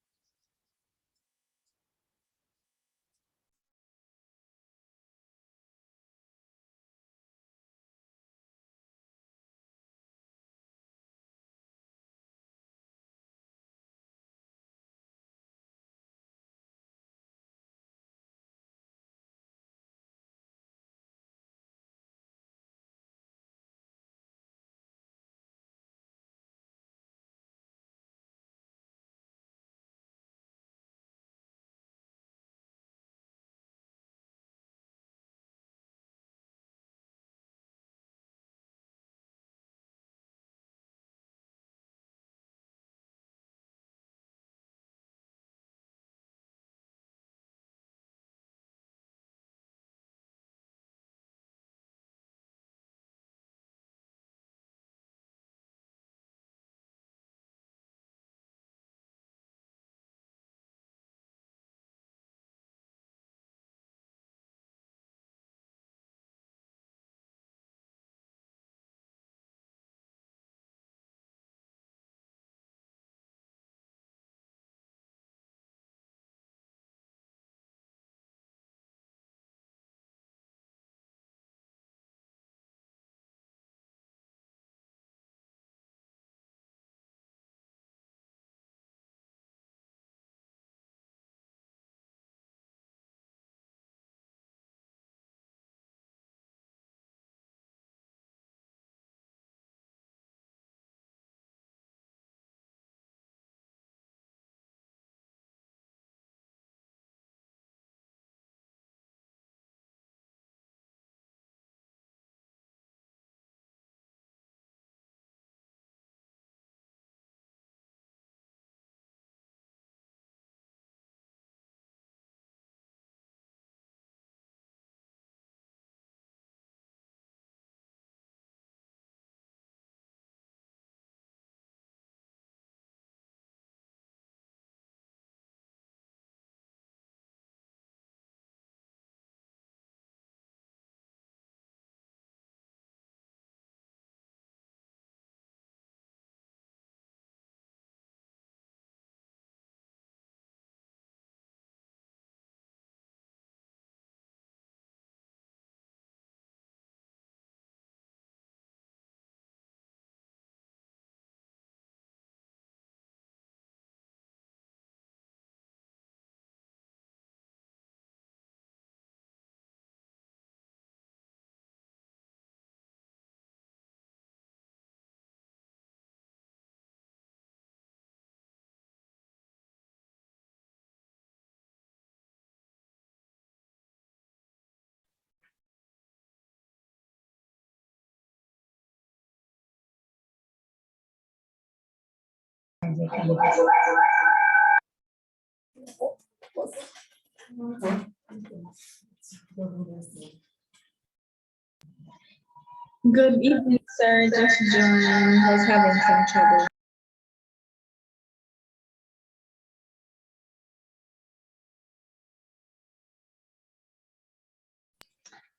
Good evening, sir. Just joined. Was having some trouble.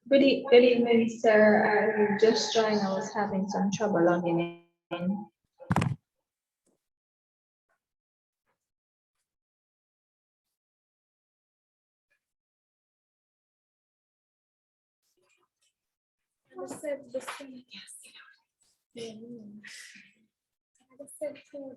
Good evening, sir. I just joined. I was having some trouble logging in. I said the same. Yes. I said to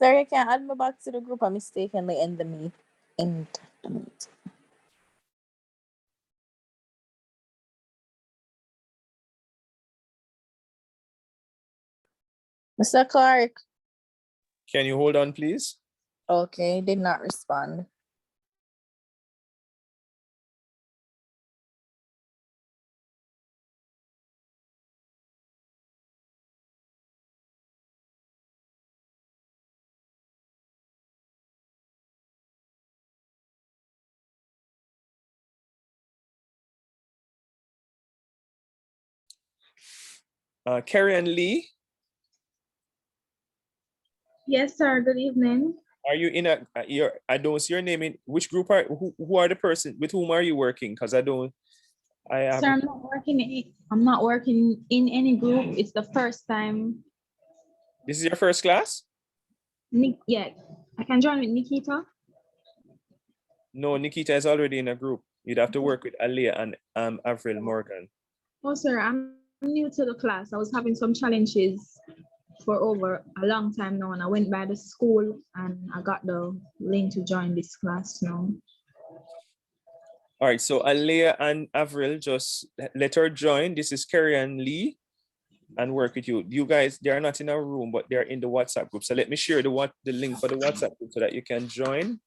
Sir, you can add me back to the group. I mistakenly end the meet. End the meet. Mr. Clark. Can you hold on, please? Okay, did not respond. Carrie and Lee, Yes, sir. Good evening. are you in I don't see your name in, which group who are the person, with whom are you working? Because I have. Sir, I'm not working in any group. It's the first time. This is your first class? Yeah, I can join with Nikita. No, Nikita is already in a group. You'd have to work with Aliyah and Avril Morgan. Oh, sir, I'm new to the class. I was having some challenges for over a long time now, and I went by the school and I got the link to join this class now. All right, so Aliyah and Avril, just let her join. This is Kerry and Lee, and work with you. You guys, they are not in a room, but they're in the WhatsApp group. So let me share the link for the WhatsApp group so that you can join.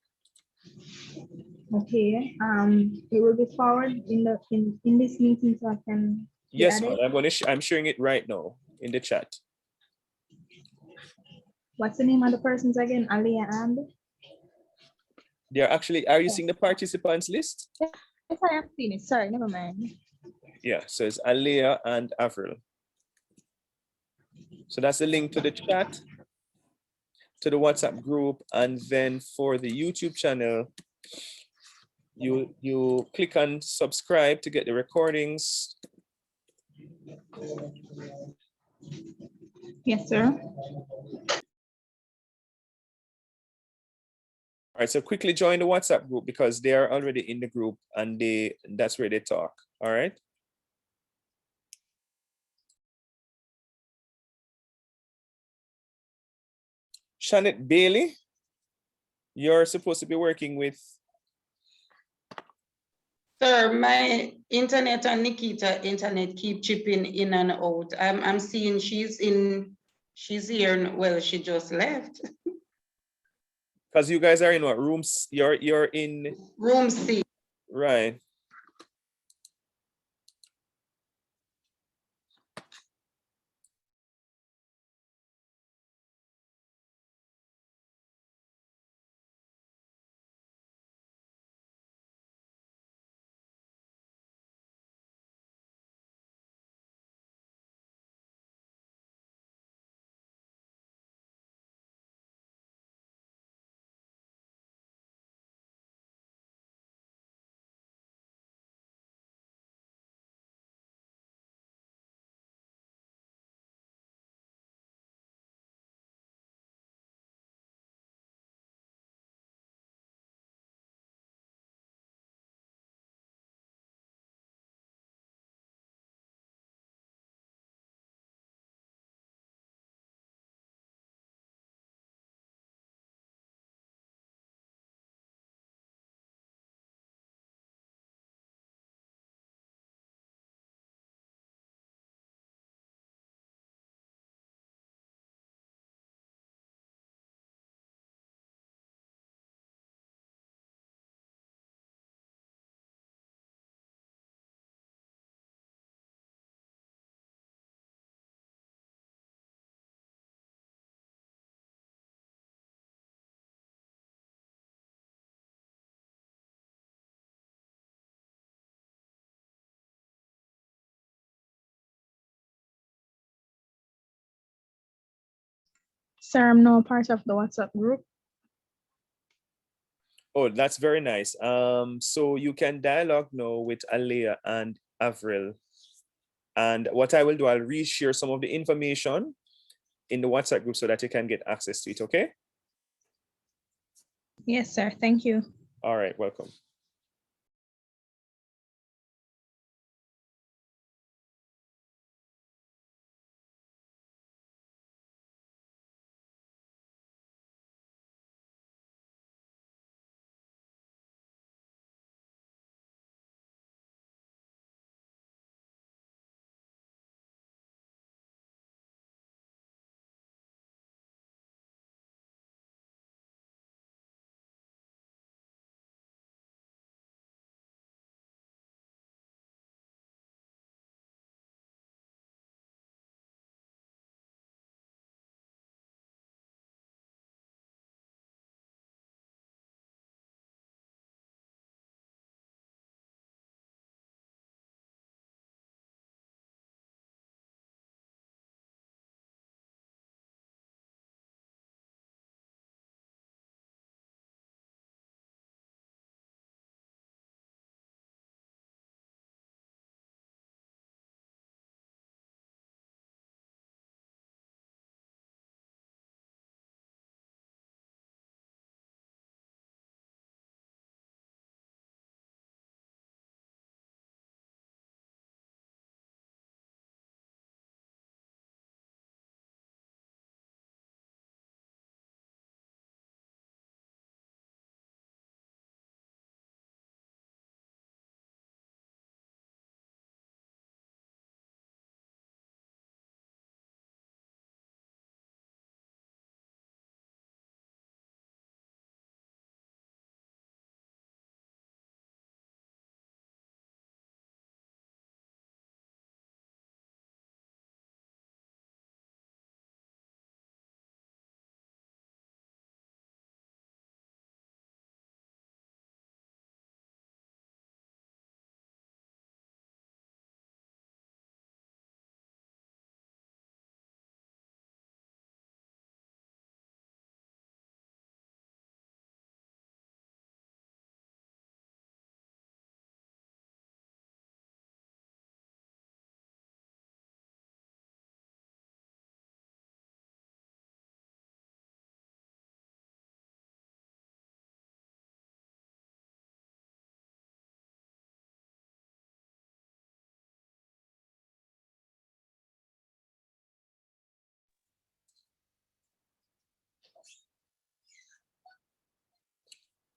Okay. It will be forwarded in this meeting so I can. Yes, ma'am. I'm sharing it right now in the chat. What's the name of the persons again? Aliyah and? They're actually, are you seeing the participants list? Yes, I have seen it. Sorry, never mind. Yeah, so it's Aliyah and Avril. So that's the link to the chat, to the WhatsApp group, and then for the YouTube channel, you click on subscribe to get the recordings. Yes, sir. All right, so quickly join the WhatsApp group because they are already in the group and that's where they talk. All right. Shanette Bailey, you're supposed to be working with. Sir, my internet and Nikita internet keep chipping in and out. I'm seeing she's here. Well, she just left. Because you guys are in what rooms? You're in room C. Right. Sir, I'm now part of the WhatsApp group. Oh, that's very nice. So you can dialogue now with Aliyah and Avril. And what I will do, I'll reshare some of the information in the WhatsApp group so that you can get access to it, okay? Yes, sir. Thank you. All right, welcome.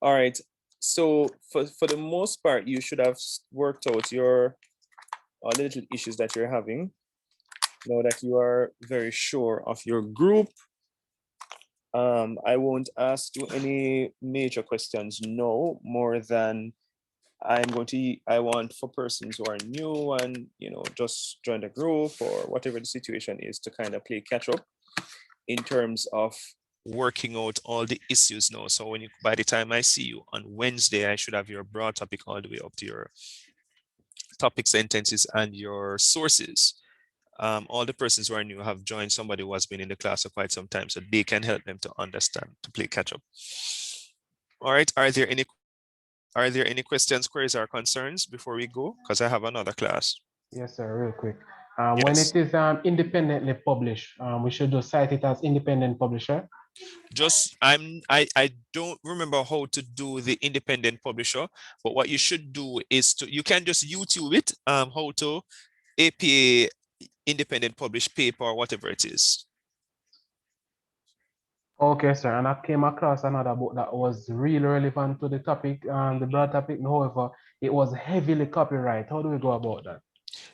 All right. So for the most part, you should have worked out your all the little issues that you're having. Now that you are very sure of your group, I won't ask you any major questions no more than I want for persons who are new and, you know, just join the group or whatever the situation is to kind of play catch up in terms of working out all the issues now. So by the time I see you on Wednesday, I should have your broad topic all the way up to your topic sentences and your sources. All the persons who are new have joined somebody who has been in the class for quite some time, so they can help them to understand, to play catch up. All right, are there any questions, queries, or concerns before we go? Because I have another class. Yes, sir, real quick. When it is independently published, we should just cite it as independent publisher. Just I don't remember how to do the independent publisher, but what you should do is you can just YouTube it, how to APA independent published paper or whatever it is. Okay, sir. And I came across another book that was really relevant to the topic, the broad topic. However, it was heavily copyright. How do we go about that?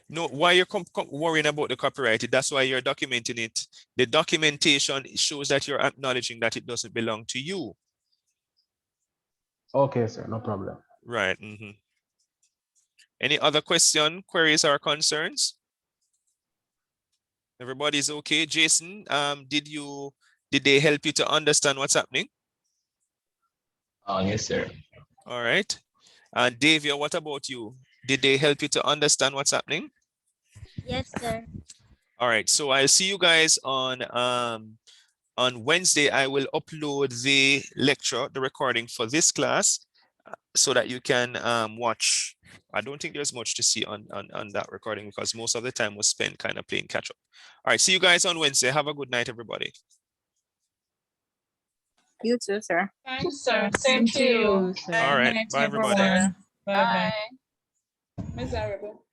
No, why you're worrying about the copyright? That's why you're documenting it. The documentation shows that you're acknowledging that it doesn't belong to you. Okay, sir, no problem. Right. Any other question, queries, or concerns? Everybody's okay. Jason, did they help you to understand what's happening? Yes, sir. All right. And Davia, what about you? Did they help you to understand what's happening? Yes, sir. All right. So I'll see you guys on Wednesday. I will upload the lecture, the recording for this class, so that you can watch. I don't think there's much to see on that recording because most of the time was spent kind of playing catch up. All right. See you guys on Wednesday. Have a good night, everybody. You too, sir. Thanks, sir. Same to you. All right. Bye, everybody. Bye-bye. Miserable.